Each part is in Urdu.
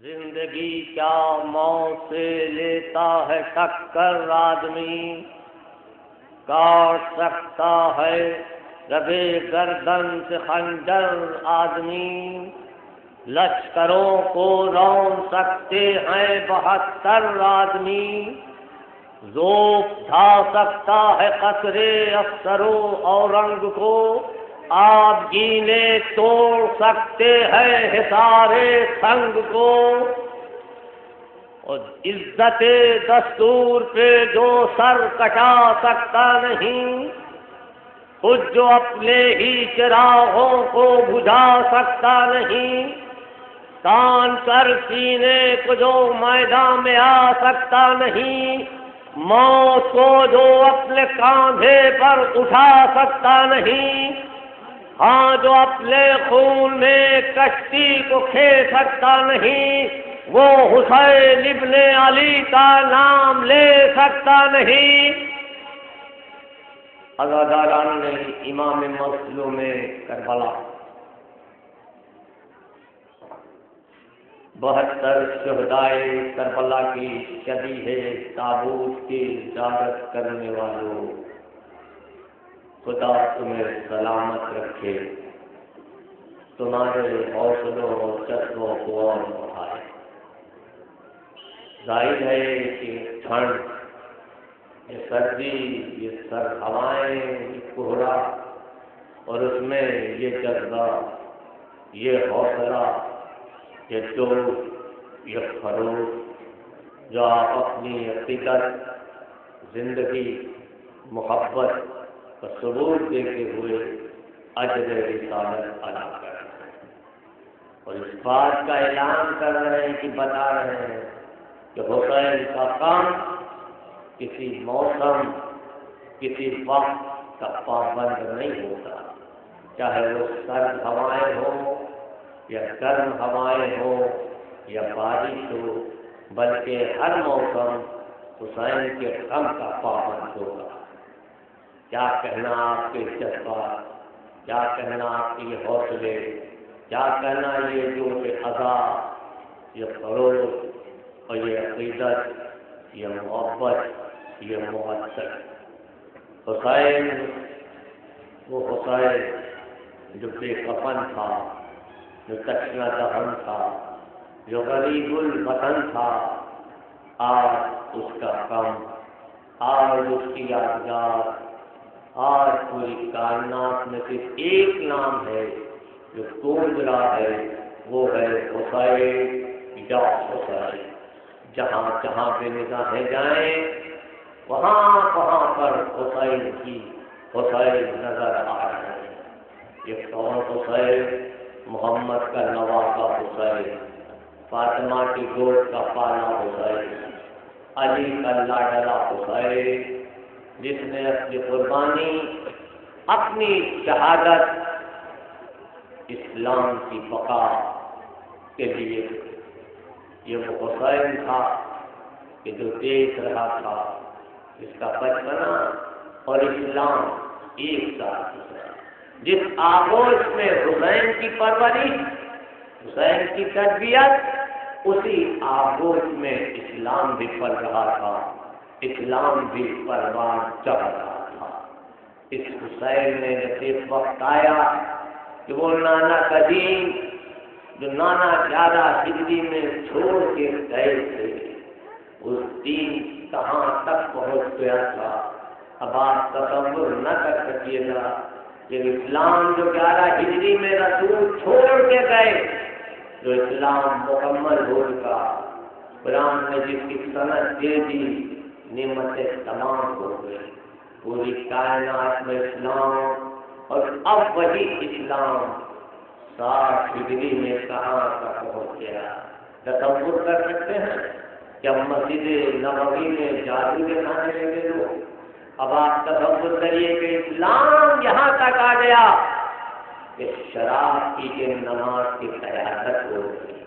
زندگی کیا موت سے لیتا ہے ٹکر آدمی، کاٹ سکتا ہے ربے گردن سے خنجر آدمی، لشکروں کو رون سکتے ہیں 72 آدمی، ذوق ڈھا سکتا ہے قصرے افسروں اور رنگ کو، آپ جینے توڑ سکتے ہیں حصارے سنگ کو، اور عزت دستور پہ جو سر کٹا سکتا نہیں، خود جو اپنے ہی چراغوں کو بجھا سکتا نہیں، تان کر سینے کو جو میدان میں آ سکتا نہیں، موت کو جو اپنے کاندھے پر اٹھا سکتا نہیں، ہاں جو اپنے خون میں کشتی کو کھینچ سکتا نہیں، وہ حسین ابن علی کا نام لے سکتا نہیں۔ عزاداران نے امام مظلوم کربلا 72 شہدائے کربلا کی شبیہ تابوت کی زیارت کرنے والوں، خدا تمہیں سلامت رکھے، تمہارے حوصلوں اور جذبوں کو اور بڑھائے۔ ظاہر ہے کہ ٹھنڈ، یہ سردی، یہ سرد ہوائیں، یہ کوہرا، اور اس میں یہ جذبہ، یہ حوصلہ، یہ جوش، یہ خروش جو آپ اپنی عقیدت، زندگی، محبت کا ثبوت دیتے ہوئے اجر رسالت ادا کر رہے ہیں، اور اس بات کا اعلان کر رہے ہیں کہ بتا رہے ہیں کہ حسین کا کام کسی موسم، کسی وقت کا پابند نہیں ہوتا، چاہے وہ سرد ہوائیں ہوں یا گرم ہوائیں ہوں یا بارش ہو، بلکہ ہر موسم حسین کے غم کا پابند ہوگا۔ کیا کہنا آپ کے جذبات، کیا کہنا آپ کے حوصلے، کیا کہنا یہ جو کہ خزا، یہ خروش اور یہ عقیدت، یہ محبت، یہ معطر۔ حسین، وہ حسین جو بے کفن تھا، جو تشنہ دہن تھا، جو غریب الوطن تھا، آج اس کا غم، آج اس کی یادگار، آج پوری کائنات میں صرف ایک نام ہے جو گونج رہا ہے، وہ ہے حسین یا حسین۔ جہاں جہاں پہ نگاہیں جائیں، وہاں وہاں پر حسین کی حسین نظر آ رہے ہیں۔ یہ کون حسین؟ محمد کا نواسا حسین، فاطمہ کی گود کا پالا حسین، علی کا لاڈلا حسین، جس نے اپنی قربانی، اپنی شہادت اسلام کی بقا کے لیے، یہ وہ حسین تھا کہ جو دیکھ رہا تھا جس کا بچپنا اور اسلام ایک ساتھ ہے، جس آغوش میں حسین کی پرورش، حسین کی تربیت، اسی آغوش میں اسلام بھی پل رہا تھا، اسلام بھی پروان چڑھ رہا تھا۔ اس حسین نے جب ایک وقت آیا کہ وہ نانا قدیم، جو نانا 11 ہجری میں چھوڑ کے گئے تھے، اس دین کہاں تک پہنچ گیا تھا، اب آپ تصور نہ کر سکیے گا کہ اسلام جو 11 ہجری میں رسول چھوڑ کے گئے، جو اسلام مکمل ہو چکا، قرآن نے جس کی سند دے دی، نعمتیں تمام ہو گئی، پوری کائنات میں اسلام، اور اب وہی اسلام 60 ہجری میں کہاں تک پہنچ گیا۔ تصور کر سکتے ہیں کہ اب مسجد نبوی میں جادو دکھانے لگے لوگ۔ اب آپ تصور کریے کہ اسلام یہاں تک آ گیا کہ شراب پی کے نماز کی قیادت ہو گئی،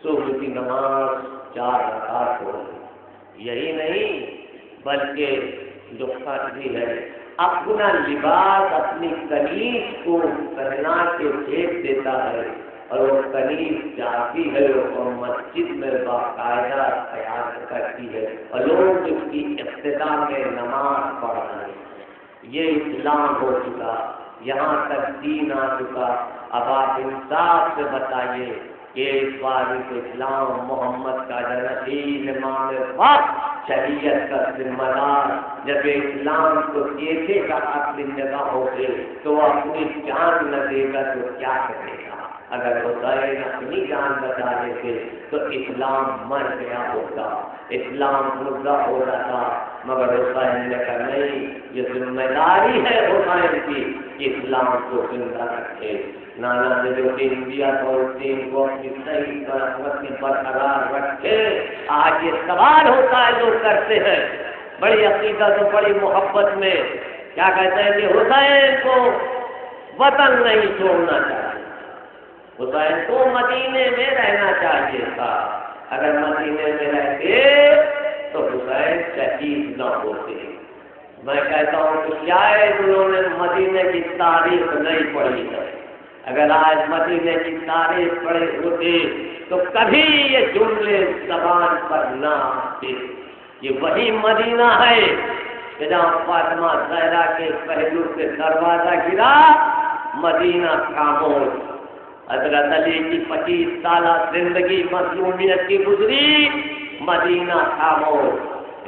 صبح کی نماز 4 رکعت ہو گئی۔ یہی نہیں بلکہ جو فرضی ہے، اپنا لباس اپنی قمیص کو پہنا کے پھینک دیتا ہے، اور وہ کنیز جاتی ہے اور مسجد میں باقاعدہ قیام کرتی ہے اور لوگ اس کی ابتدا میں نماز پڑھ رہے ہیں۔ یہ اسلام ہو چکا، یہاں تک دین آ چکا۔ اب آپ انصاف سے بتائیے کہ اس بار اسلام محمد کا جنشین امام وقت شریعت کا ذمہ دار جب اسلام کو دیکھے گا اپنی نگاہوں سے تو وہ اپنی جان نہ دے گا تو کیا کرے گا؟ اگر حسین اپنی جان بچا لیتے تو اسلام مر گیا ہوتا، اسلام مردہ ہو جاتا، مگر حسین نے کہا نہیں، یہ ذمہ داری ہے حسین کی کہ اسلام کو زندہ رکھے۔ نانا نے جو دین دیا تھا اس دین کو اپنی صحیح طرح برقرار رکھے۔ آج یہ سوال ہوتا ہے لوگ کرتے ہیں بڑی عقیدت اور بڑی محبت میں، کیا کہتے ہیں کہ حسین کو وطن نہیں چھوڑنا چاہیے، حسین کو مدینے میں رہنا چاہیے تھا، اگر مدینے میں رہتے تو حسین شہید نہ ہوتے۔ میں کہتا ہوں کہ شاید انہوں نے مدینے کی تاریخ نہیں پڑھی ہے، اگر آج مدینے کی تاریخ پڑھے ہوتے تو کبھی یہ جملے زبان پر نہ آتے۔ یہ وہی مدینہ ہے کہ جہاں فاطمہ زہرا کے پہلو سے دروازہ گرا، مدینہ خاموش۔ حضرت علی کی 25 سالہ زندگی مظلومیت کی گزری، مدینہ خاموش۔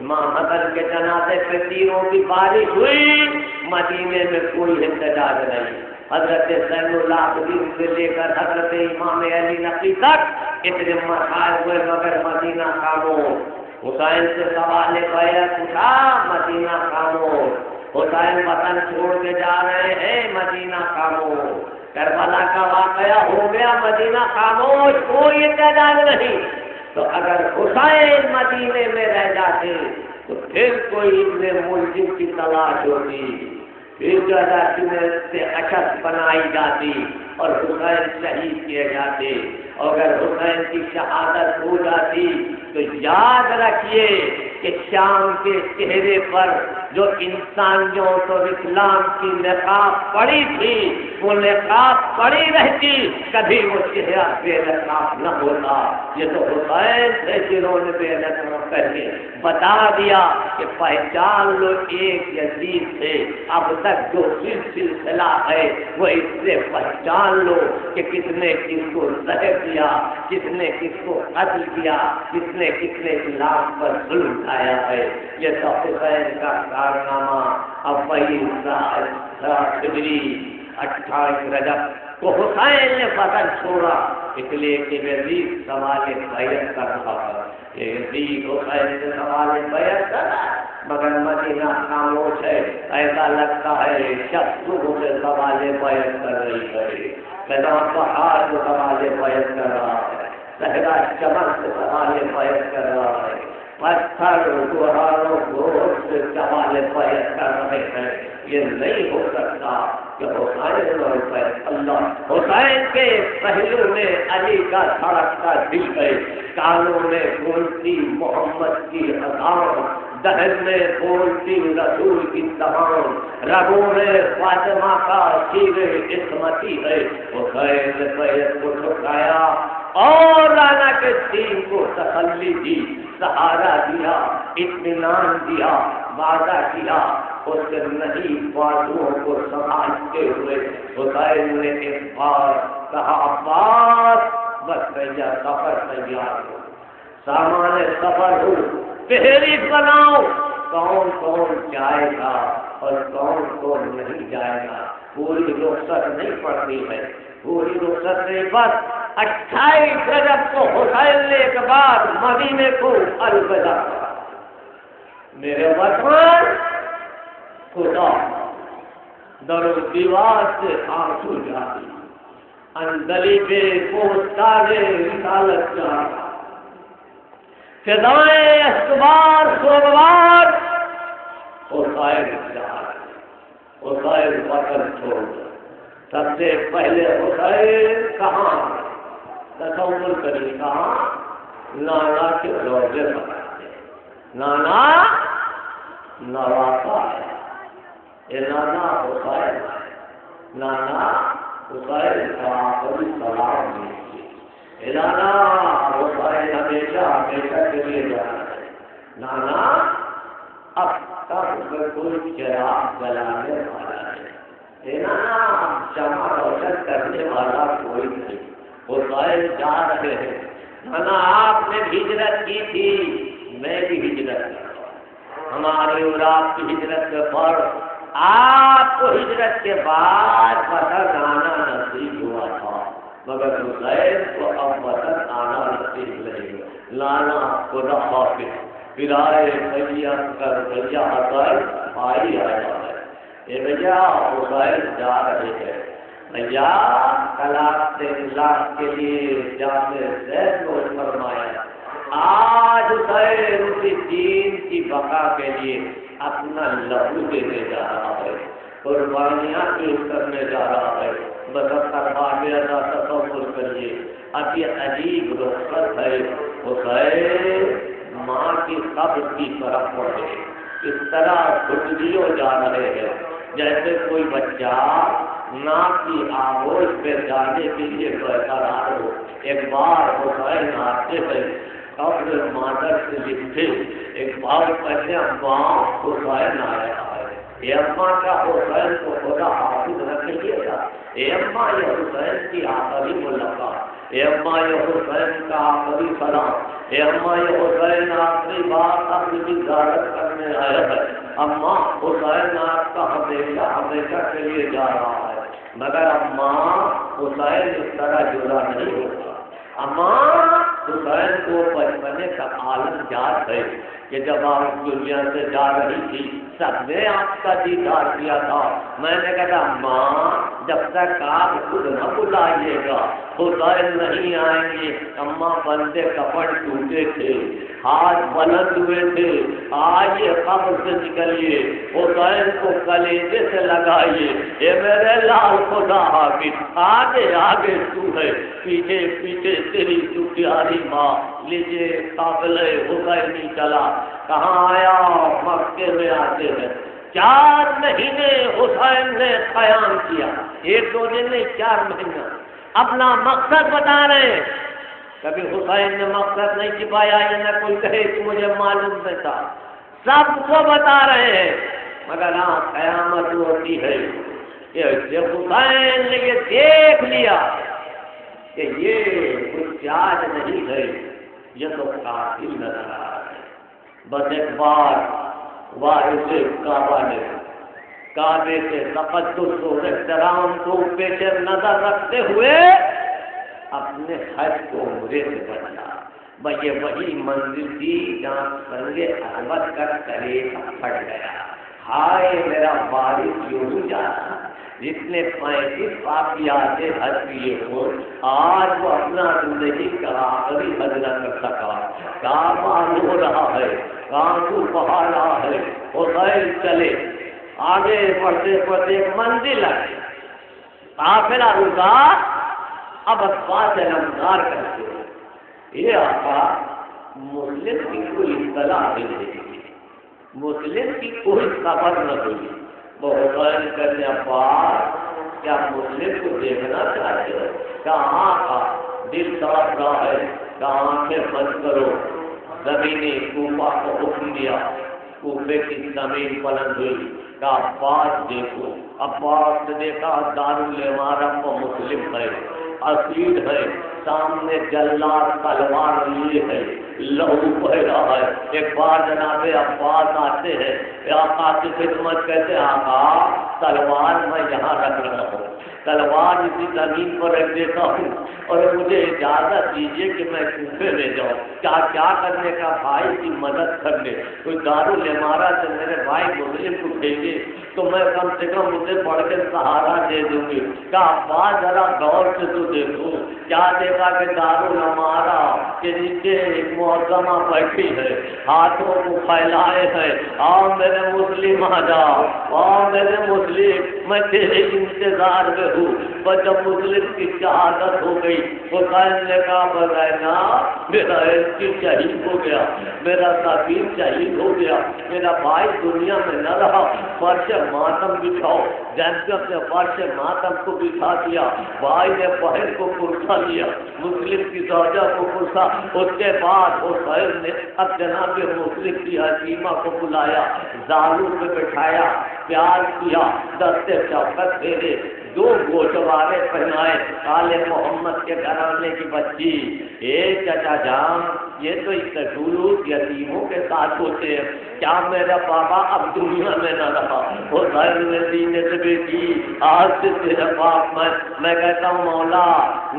امام حسن کے جنازے پہ تیروں کی بارش ہوئی، مدینے میں کوئی احتجاج نہیں۔ حضرت زین العابدین سے لے کر حضرت امام علی نقی تک اتنے مسائل ہوئے مگر مدینہ خاموش۔ حسین سے سوال بیعت اٹھا، مدینہ خاموش۔ حسین وطن چھوڑ کے جا رہے ہیں، مدینہ خاموش۔ کربلا کا واقعہ ہو گیا، مدینہ خاموش، کوئی احتجاج نہیں۔ تو اگر حسین مدینے میں رہ جاتے تو پھر کوئی ابن ملجم کی تلاش ہوتی، پھر جو سے اشد بنائی جاتی اور حسین شہید کیے جاتے، اور اگر حسین کی شہادت ہو جاتی تو یاد رکھیے کہ شام کے چہرے پر جو انسانیت اور اسلام کی نقاب پڑی تھی وہ نقاب پڑی رہتی، کبھی وہ چہرہ بے نقاب نہ ہوتا۔ یہ تو حسین سے جنہوں نے بے نقاب کر کے بتا دیا کہ پہچان لو ایک یزید سے، اب تک جو سلسلہ ہے وہ اس سے پہچان لو کہ کس نے کس کو زہر دیا، کس نے کس کو قتل کیا، کس نے کتنے اسلام پر ظلم ڈھایا ہے۔ یہ تو حسین کا کارنامہ۔ اب وہی فجری 28 رجب کو حسین نے وطن چھوڑا، اس لیے کہ یزید سوال بیعت کر رہا ہے، یزید حسین سے سوال بیعت کر رہا ہے مگر مدینہ خاموش ہے۔ ایسا لگتا ہے شخص سے سوال بیعت کر رہی ہے، کہاں پہاڑ سے سوال بیعت کر رہا ہے، صحرا چمن سے سوال بیعت کر رہا ہے، پتھر گوہاروں گوشت سے سوال بیعت کر رہے ہیں۔ یہ نہیں ہو سکتا کہ حسین اللہ حسین کے پہلو میں علی کا دھڑکتا دل ہے، کانوں میں گونجتی محمد کی اذان، دہن میں بولتی رسول کی زبان، رگوں میں فاطمہ کا شیر عصمتی ہے۔ حسین نے بیعت کو ٹھکرایا اور رانا کے دین کو تسلی دی، سہارا دیا، اطمینان دیا، وعدہ کیا۔ اس کے نہیں بازوؤں کو سنبھالتے ہوئے حسین نے ایک بار کہا، عباس بس تیار، سفر تیار ہو، سامان سفر ہو، فہرست بناؤ، کون کون جائے گا اور کون کون نہیں جائے گا۔ پوری رخصت نہیں پڑتی ہے، پوری رخصت نہیں، بس 28 رجب کو حسین نے ایک بار مدینے کو الوداع کہا، میرے وطن خدا در و دیوار سے آنسو جاری، اندلی پہ پوستارے رسالت جاری، فضائیں استوار سوگوار، حسین جہاں، حسین وطن چھوڑ۔ سب سے پہلے حسین کہاں؟ تصور کریے، کہاں؟ نانا کے روزے بناتے، نانا نواسا ہے، یہ نانا حسین ہے، نانا حسین کا کبھی سلام نہیں کیا، لانا حسین ہمیشہ ہمیشہ کے لیے جانا ہے، نانا اب تک کوئی چراغ جلانے والا ہے، نانا شمع روشن کرنے والا کوئی نہیں، حسین جا رہے ہیں، نانا آپ نے ہجرت کی تھی، میں بھی ہجرت کرتا ہوں، ہماری اور آپ کی ہجرت کے فرق، آپ کو ہجرت کے بعد وطن آنا نصیب ہوا تھا، مگر حسین کو اب وطن آنا نصیب نہیں ہوا، لانا خدا حافظ، پھر آئے بھیا کر بھیا حسین بھائی آیا ہے، یہ بھیا حسین جا رہے ہیں، بھیا طلاق لاکھ کے لیے جامع زید کو فرمایا، آج حسین اسی دین کی بقا کے لیے اپنا لہو دینے جا رہا ہے، قربانیاں پیش کرنے جا رہا ہے، بس کا تصور کریے، اب یہ عجیب رخصت ہے، حسین ماں کی قبر کی طرف پڑھے، اس طرح گھٹنیوں جا رہے ہیں جیسے کوئی بچہ ماں کی آغوش پہ جانے کے لیے برقرار ہو، ایک بار حسین آتے ہیں قبر مادر سے لکھتے، ایک بار کہتے اماں حسین آیا ہے، یہ اماں کا حسین کو خدا حافظ رکھ لیے گا، یہ اماں یہ حسین کی آخری ملاقات، یہ اماں یہ حسین کا آخری سلام، یہ اماں یہ حسین آخری بار اپنی زیارت کرنے آیا ہے، اماں حسین آپ کا ہمیشہ ہمیشہ کے لیے جا رہا ہے، مگر اماں حسین اس طرح جدا نہیں ہوگا، اماں حسین کو بچپنے کا عالم یاد ہے کہ جب آپ دنیا سے جا رہی تھی سب نے آپ کا دیدار کیا تھا، میں نے کہا ماں جب تک آپ خود نہ بلائیے گا حسین نہیں آئیں گے، اماں بندے کپڑ ٹوٹے تھے، ہاتھ بلند ہوئے تھے، آج یہ قبر سے نکلیے، حسین کو کلیجے سے لگائیے، یہ میرے لال خدا حافظ، آگے آگے تو ہے، پیچھے پیچھے تیری تو پیاری ماں، لیجیے قابل حسینی چلا، کہاں آیا مکے میں آتے ہیں، 4 مہینے حسین نے قیام کیا، 1-2 دن نہیں 4 مہینہ، اپنا مقصد بتا رہے ہیں، کبھی حسین نے مقصد نہیں چھپایا، یا نہ کوئی کہے کہ مجھے معلوم نہیں تھا، سب کو بتا رہے ہیں، مگر ہاں قیامت ہوتی ہے کہ حسین نے یہ دیکھ لیا کہ یہ کچھ یاد نہیں ہے، یہ تو قاتل نظر آ رہا ہے، بس ایک بار وارث کعبہ نے کعبے سے تقدس و احترام کو پیش نظر رکھتے ہوئے اپنے حج کو عمرے سے بدلا، بھائی یہ وہی منزل تھی جہاں سنگ احمد کا کلیجہ پھٹ گیا، ہائے میرا وارث یوں جا رہا جس نے 35 پاکیات حج کیے ہو، آج وہ اپنا زندگی کا آخری حج نہ کر سکا، کعبہ رو رہا ہے، آنسو بہا رہا ہے، حسین چلے آگے پڑھتے پڑھتے ایک منزل آئی، قافلہ رکا، اب عباس علمدار کرتے یہ آقا مسلم کی کوئی اطلاع نہیں دی، مسلم کی کوئی خبر نہ ہوئی، وہ حسین کرنے عباس کیا مسلم کو دیکھنا چاہتے ہو، کہاں کا دل تڑپ رہا ہے، کہاں آنکھیں بند کرو، زمینی کوفہ کو حکم دیا، کوفے کی زمین بلند ہوئی، کہا عباس دیکھو، عباس نے دیکھا دارالامارہ کو مسلم ہے، اسیر ہے، سامنے جلاد تلوار لیے ہے، لہو بہہ رہا ہے، ایک بار جناب عباس آتے ہیں، آقا کی خدمت کہتے ہیں آقا تلوار میں یہاں رکھ رہا ہوں، تلوار اسی زمین پر رکھ دیتا ہوں اور مجھے اجازت دیجیے کہ میں کوفے میں جاؤں، کیا کرنے کا بھائی کی مدد کرنے، کوئی دارالامارہ سے میرے بھائی مسلم کو بھیجے تو میں کم سے کم اسے پڑھ کے سہارا دے دوں گی، کہا عباس ذرا غور سے تو دیکھو، کیا دیکھا کہ دارالامارہ کے نیچے ایک معظمہ بیٹھی ہے، ہاتھوں کو پھیلائے ہیں، آؤ میرے مسلم آ جاؤ، آؤ میرے مسلم، میں تیرے انتظار میں ہوں۔ پر جب مسلم کی شہادت ہو گئی، حسین نے کہا بغینا میرا عشق شہید ہو گیا، میرا سفیر شہید ہو گیا، میرا بھائی دنیا میں نہ رہا، فرش ماتم بچھاؤ۔ جب اپنے فرش ماتم کو بچھا دیا، بھائی نے بہن کو کرسا لیا، مسلم کی زوجہ کو کرسا، اس کے بعد حسین نے اب جناب مسلم کی حکیمہ کو بلایا، زالو پہ بٹھایا، پیار کیا، دستے شفقت پھیرے، دو گوشوارے پہنائے، کالے محمد کے گھرانے کی بچی، اے چچا جان یہ تو جلوس یتیموں کے ساتھ ہوتے ہیں، کیا میرا بابا اب دنیا میں نہ رہا؟ حسین نے سینے سے بیٹی آج سے تیرے باپ میں کہتا ہوں مولا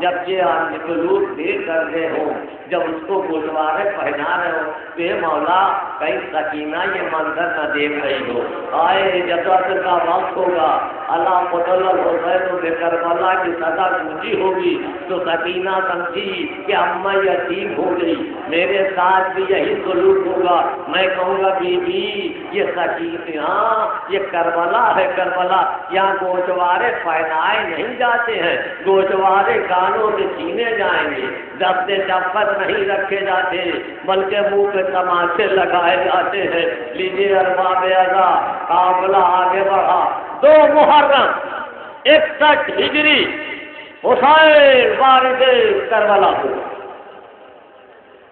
جب یہ جلوس دیر کر رہے ہو، جب اس کو گوشوارے پہنا رہے ہو، تو مولا کہیں سکینہ یہ منظر نہ دیکھ رہی ہو، آئے جب کا وقت ہوگا اللہ فضل حسین بے کربلا کی سزا پوچھی ہوگی تو سکینہ سمجھی کہ اماں یتیم ہو گئی، میرے ساتھ بھی یہی سلوک ہوگا، میں کہوں گا بی بی یہ سکینہ یہ کربلا ہے، کربلا یہاں گوشوارے پہنائے نہیں جاتے ہیں، گوشوارے کانوں سے چھینے جائیں گے، دستے شفقت نہیں رکھے جاتے بلکہ منہ پہ تماچے لگائے جاتے ہیں۔ لیجیے ارباب اعضا قافلہ آگے بڑھا، 2 محرم 61 ہجری حسین وارد کربلا ہوا۔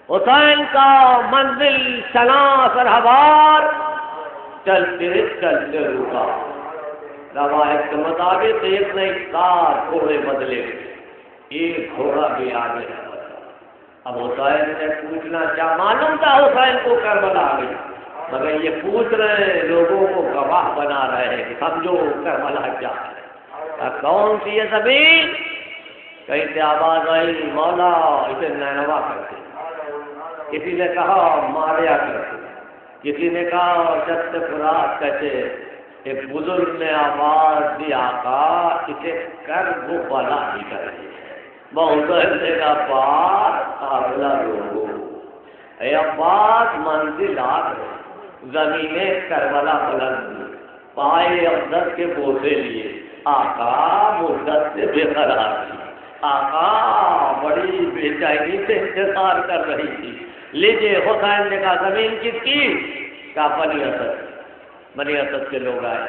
حسین کا منزل شناس اور ہوار چلتے چلتے رکا، روایت کے مطابق ایک نہ ایک 7 گھوڑے بدلے، ایک گھوڑا بھی آگے نہ بچا۔ اب حسین نے پوچھنا کیا معلوم تھا حسین کو کربلا آ گئی، مگر یہ پوچھ رہے ہیں لوگوں کو گواہ بنا رہے ہیں کہ سمجھو کربلا کیا ہے، کون سی یہ زمین؟ کہیں سے آواز آئی مولا اسے نینوا کرتے، کسی نے کہا ماریا کرتے، کسی نے کہا شست فرات کہتے، ایک بزرگ نے آواز دی آقا اسے کر وہ بلا ہی کرتے، بہت سے کا پار قابلہ لوگوں، اے عباس منزل آ گئے، زمینیں کربلا بلند، پائے افضل کے بوسے لیے، آقا مدت سے بے قرار تھی، آقا بڑی بے چینی سے انتظار کر رہی تھی۔ لیجیے حسین نے کہا زمین کس کی؟ کہا بنی اسد کے لوگ آئے،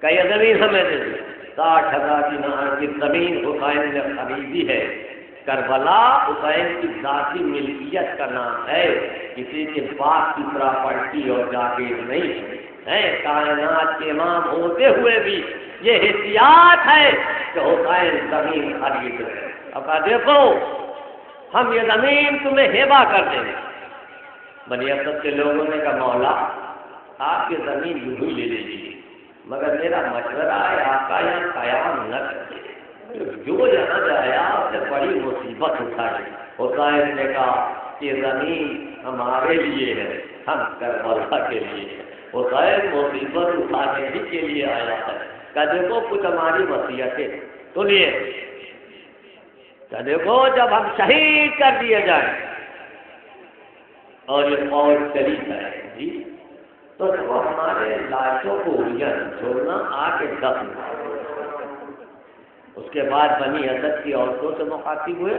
کہ یہ زمین ہمیں دے دی، 60,000 دینار کی زمین حسین نے خریدی ہے۔ کربلا حسین کی ذاتی ملکیت کا نام ہے، کسی کے باپ کی پراپرٹی اور جاگیر نہیں ہے، کائنات کے امام ہوتے ہوئے بھی یہ احتیاط ہے کہ حسین زمین خرید رہے۔ اب کہا دیکھو ہم یہ زمین تمہیں ہیبا کر دیں گے۔ بنی اسد کے لوگوں نے کہا مولا آپ یہ زمین یوں ہی لے لیجیے، مگر میرا مشورہ ہے آقا یہاں قیام نہ کرے، جو یہاں جایا اس نے بڑی مصیبت اٹھائی۔ حسین نے کہا کہ زمین ہمارے لیے ہے، ہم کربلا کے لیے ہے، حسین مصیبت اٹھانے ہی کے لیے آیا ہے، کہ دیکھو کچھ ہماری وصیتیں سنیے، کہ دیکھو جب ہم شہید کر دیے جائیں اور یہ فوج چلی جائے جی تو وہ ہمارے لاشوں کو چھوڑنا آ کے دفن، اس کے بعد بنی اسد کی عورتوں سے مخاطب ہوئے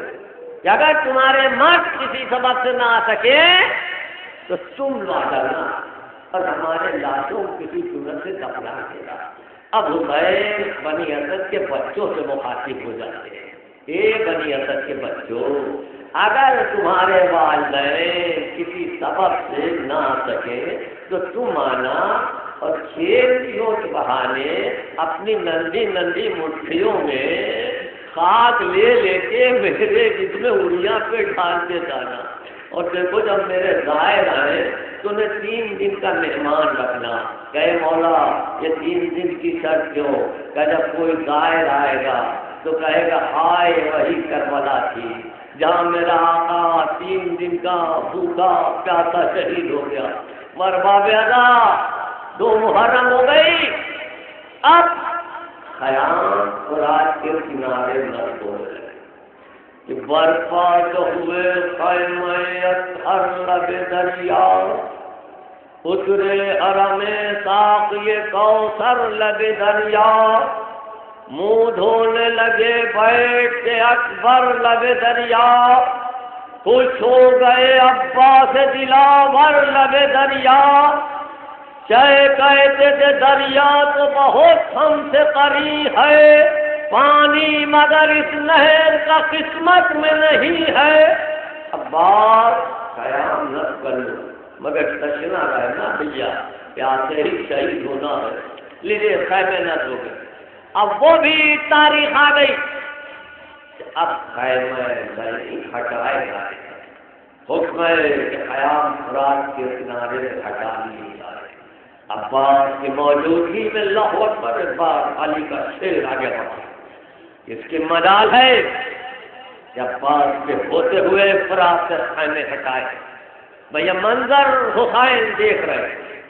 کہ اگر تمہارے مرد کسی سبب سے نہ آ سکے تو تم لا ڈالنا اور ہمارے لاشوں کو کسی صورت سے دفنا دینا۔ اب حسین بنی اسد کے بچوں سے مخاطب ہو جاتے ہیں، اے بنی اسد کے بچوں اگر تمہارے والدین کسی سبب سے نہ آ سکے تو تم آنا اور کھیلوں کے بہانے اپنی نندی نندی مٹھیوں میں خاک لے لے کے میرے جسم اڑیاں پہ ڈالتے جانا، اور دیکھو جب میرے ظاہر آئے تو انہیں 3 دن کا مہمان رکھنا۔ کہے مولا یہ 3 دن کی شرط کیوں؟ کہ جب کوئی ظاہر آئے گا تو کہے گا ہائے وہی کربلا تھی جہاں میرا آقا 3 دن کا بھوکا پیاسا شہید ہو گیا۔ مرباب ادا 2 محرم ہو گئی، اب خیام اور آج کے کنارے نصب ہو گئے کہ برپا جو ہوئے خیمے ہر لب دریا، اترے حرم ساق یہ کوثر لب دریا، منہ دھونے لگے بیٹھ کے اکبر لب دریا، خوش ہو گئے عباس دلاور لب دریا، چاہے کہتے تھے دریا تو بہت ہم سے قریب ہے، پانی مگر اس نہر کا قسمت میں نہیں ہے۔ عباس قیام نہ کرو مگر تشنا رہنا بھیا، پیاسے ہی شہید ہونا ہے، لیجیے خیمے نہ دو گے۔ اب وہ بھی تاریخ آ گئی، اب خیمے نہیں ہٹائے جائے، حکم ہے کہ قیام فرات کے کنارے سے ہٹا لیے جائے۔ عباس کی موجودگی میں اللہ اکبر، ایک بار علی کا شعر آگے بڑھا، اس کی مجال ہے کہ عباس کے ہوتے ہوئے فرات سے خیمے ہٹائے۔ بھیا منظر حسین دیکھ رہے ہیں،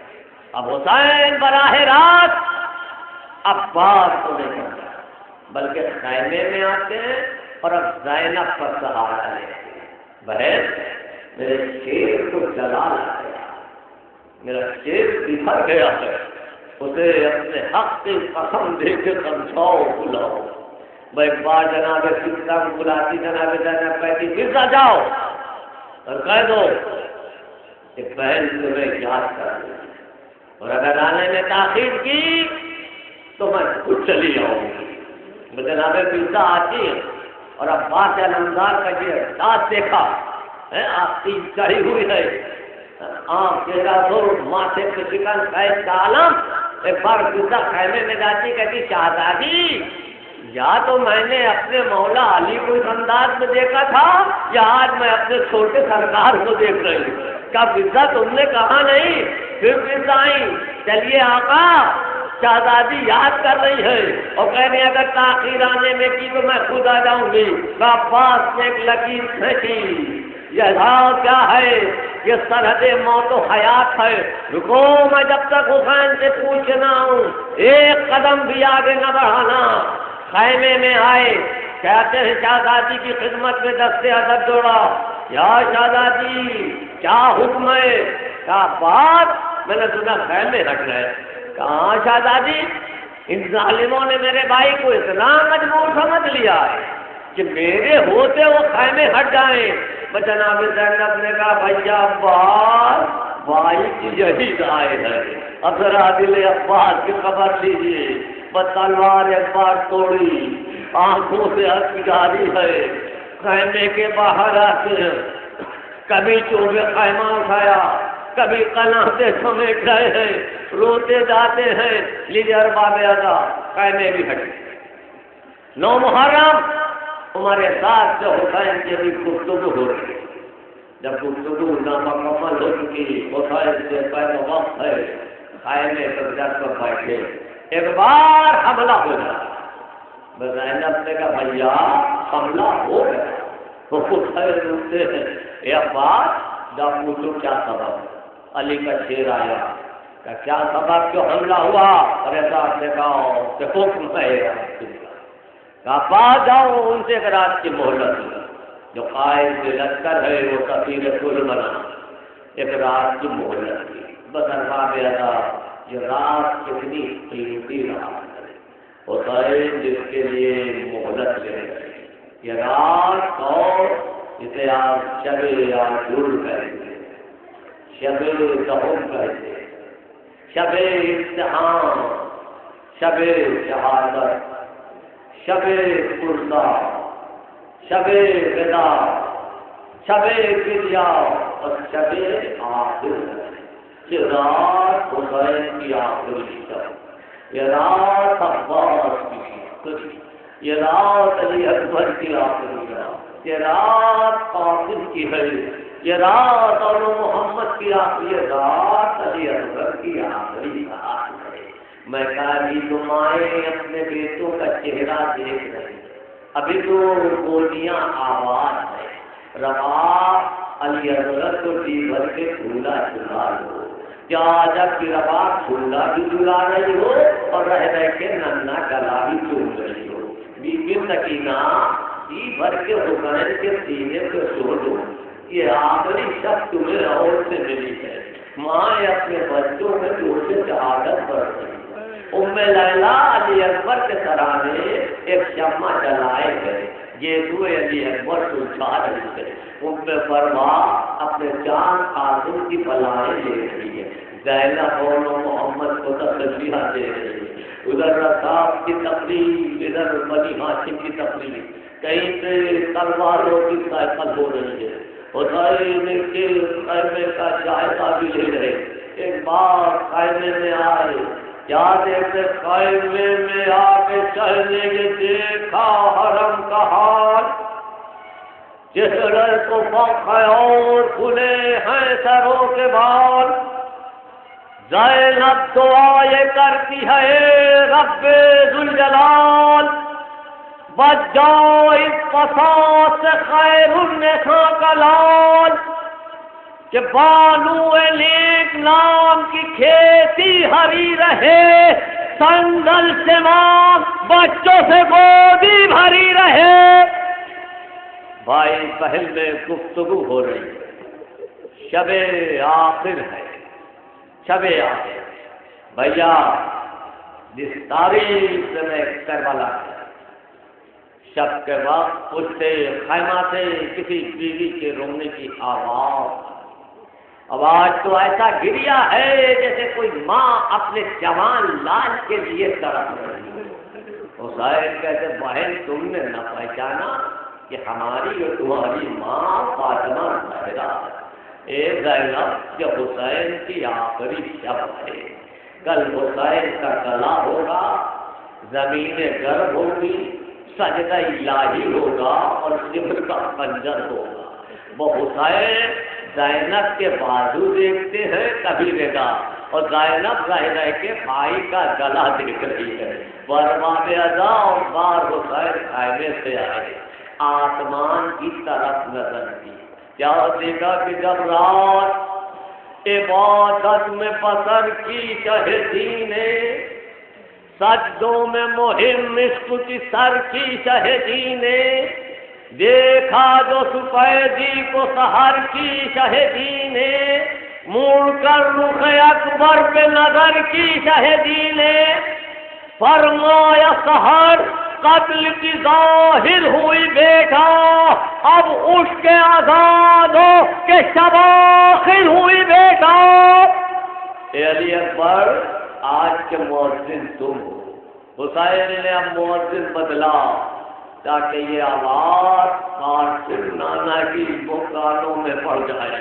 اب حسین براہ راست عباس کو نہیں کرتا بلکہ خیمے میں آتے ہیں اور اب زینب پر سہارا لیتے ہیں۔ بہن میرے شیر کو جلا لایا، میرا شیر بکھر گیا ہے، اسے اپنے حق کی قسم دے کے سمجھاؤ، بلاؤ۔ وہ ایک بار جناب فضا کو بلاتی، جناب زینب کہتی فضا جاؤ اور کہہ دو کہ بہن تمہیں یاد کر لیں، اور اگر آنے میں تاخیر کی تو میں خود چلی آؤں گی۔ جناب فضا آتی ہے اور عباس علمدار کا یہ احساس دیکھا ہے، آستین چڑھی ہوئی ہے، آنکھ چہرہ دور، ماتھے پہ شکن قید کا عالم۔ ایک بار فضا خیمے میں جاتی، کہتی شہزادی یا تو میں نے اپنے مولا علی کو اس انداز میں دیکھا تھا یا آج میں اپنے چھوٹے سرکار کو دیکھ رہی ہوں۔ کیا فضا تم نے کہا نہیں؟ پھر فضا آئی، چلیے آقا شہزادی یاد کر رہی ہے اور کہہ رہے اگر تاخیر آنے میں کی تو میں خود آ جاؤں گی۔ عباس نے ایک لکیر کھینچی، یہ راز کیا ہے؟ یہ سرحد موت و حیات ہے، رکو میں جب تک حسین سے پوچھنا ہوں، ایک قدم بھی آگے نہ بڑھانا۔ خیمے میں آئے، کہتے ہیں شہزادی کی خدمت میں دستے ادب جوڑا، یا شہزادی کیا حکم ہے؟ کیا بات؟ میں نے سنا خیمے ہٹ رہے۔ کہاں شہزادی، ان ظالموں نے میرے بھائی کو اتنا مجبور سمجھ لیا ہے کہ میرے ہوتے وہ خیمے ہٹ جائیں۔ جناب زینب نے کہا بھیا عباس بھائی کی یہی رائے ہے، اب ذرا دل عباس کی خبر لیجیے۔ بس تلوار ایک بار توڑی، آنکھوں سے ہنس جاری ہے، خیمے کے باہر آتے ہیں، کبھی چوبے خیمہ اٹھایا، کبھی قناتے سمیٹ رہے ہیں، روتے جاتے ہیں۔ لیجیے ارباب ادا خیمے بھی ہٹے۔ 9 محرم ہمارے ساتھ جو حسین کی بھی گفتگو ہو رہی، جب گفتگو نامکمل ہو چکی، حسین سے پہلے وقت ہے خیمے پر جا کر بیٹھے، ایک بار حملہ ہو جائے۔ زینب نے کہا بھیا حملہ ہو گیا، وہ حسین روتے ہیں، اے عباس جا پوچھو کیا سبب؟ علی کا شیر آیا کہ کیا سبب کیوں حملہ ہوا؟ ارے صاحب نے کہا کہ حکم ہے، عباس جاؤ ان سے ایک رات کی مہلت، جو قائد لشکر ہے وہ سفیر کل بنا، ایک رات کی مہلت کی۔ بس ارباب ادا یہ رات کتنی قیمتی رات ہے، حسین جس کے لیے مہلت لے گئے، یہ رات اور اسے آپ شب عاشور کہتے ہیں، شب دہن کہتے ہیں، شب امتحان، شب شہادت، شب فرصہ، شب ودا، شب فدیہ اور شب آخر۔ یہ رات حسین کی آخری شب، یہ رات عباس کی آخری، یہ رات علی اکبر کی آخری رات، یہ رات قاسم کی ہے، یہ رات اور محمد کی آخری، یہ رات علی اکبر کی آخری رات ہے۔ میں کالی مائیں اپنے بیٹوں کا چہرہ دیکھ رہی، ابھی تو گولیاں آواز ہے، روا علی اکبر کو جی بھر کے جھولا جھلا لو، کیا جب کی روا جھولا بھی جھلا رہی ہو اور رہ کے ننا گلا بھی چوم رہی ہو۔ بی بی سکینہ جی بھر کے حسین کے سینے پہ سو لو، یہ آخری شب تمہیں اور سے ملی ہے، ماں اپنے بچوں میں جوش شہادت بڑھتی. ام لیلا علی اکبر کے سرانے ایک شمع جلائے گئے، یہ دوے علی اکبر سلجھا رہی ہے. ام فرما اپنے جان خاتون کی بلائیں لے رہی ہے، زینب اور محمد کو تسلیہ دے رہی ہے. ادھر رساب کی تقریب، ادھر بنی ہاشم کی تقریب، کہیں سے تلواروں کی سائیکل ہو رہی ہے. حسین کے خیمے کا جائزہ بھی لے رہے. ایک بار خیمے میں آئے، کیا دیکھتے خیمے میں آ کے چلنے کے دیکھا حرم کا حال، چہرے کو فخ ہے اور کھلے ہیں سروں کے بال. زینب دعا یہ کرتی ہے رب ذوالجلال، بچ جاؤ اس فساد سے خیر النساء کا لال، کہ بانو لیک نام کی کھیتی ہری رہے، سنگل سے ماں بچوں سے گودی بھری رہے. بھائی بہن میں گفتگو ہو رہی ہے، شب آخر ہے، شب آخر. بھیا جس تاریخ سے میں کربلا ہے، شب کے وقت اٹھتے خیمہ سے کسی بیوی کے رونے کی آواز تو ایسا گریا ہے جیسے کوئی ماں اپنے جوان لال کے لیے تڑپ رہی ہے. حسین کہتے بہن تم نے نہ پہچانا کہ ہماری اور تمہاری ماں فاطمہ زہرا ہے. اے زینب، یہ حسین کی آخری شب ہے، کل حسین کا گلا ہوگا، زمین گرم ہوگی، سجدہ الہی ہوگا اور صبر کا خنجر ہوگا. وہ حسین زینب کے بازو دیکھتے ہیں کبھی رضا، اور زینب ظاہر کے بھائی کا گلا دیکھ رہی ہے. برباد ادا اور بار حسین خیمے سے آئے، آسمان کی طرف نظر دی. کیا دیکھا کہ جب رات عبادت میں بسر کی شہدی نے، سجدوں میں مہم عشق کی سر کی شہدی نے، دیکھا جو سفیدی کو سحر کی شہدی نے، مڑ کر رخ اکبر پہ نظر کی شہدی نے، فرمایا سحر قتل کی ظاہر ہوئی بیٹا، اب اٹھ کے آزاد ہو کہ شب آخر ہوئی بیٹا. اے علی اکبر، آج کے مؤذن تم ہو. حسین نے اب مؤذن بدلا تاکہ یہ آواز قاسم نانا کی کانوں میں پڑ جائے،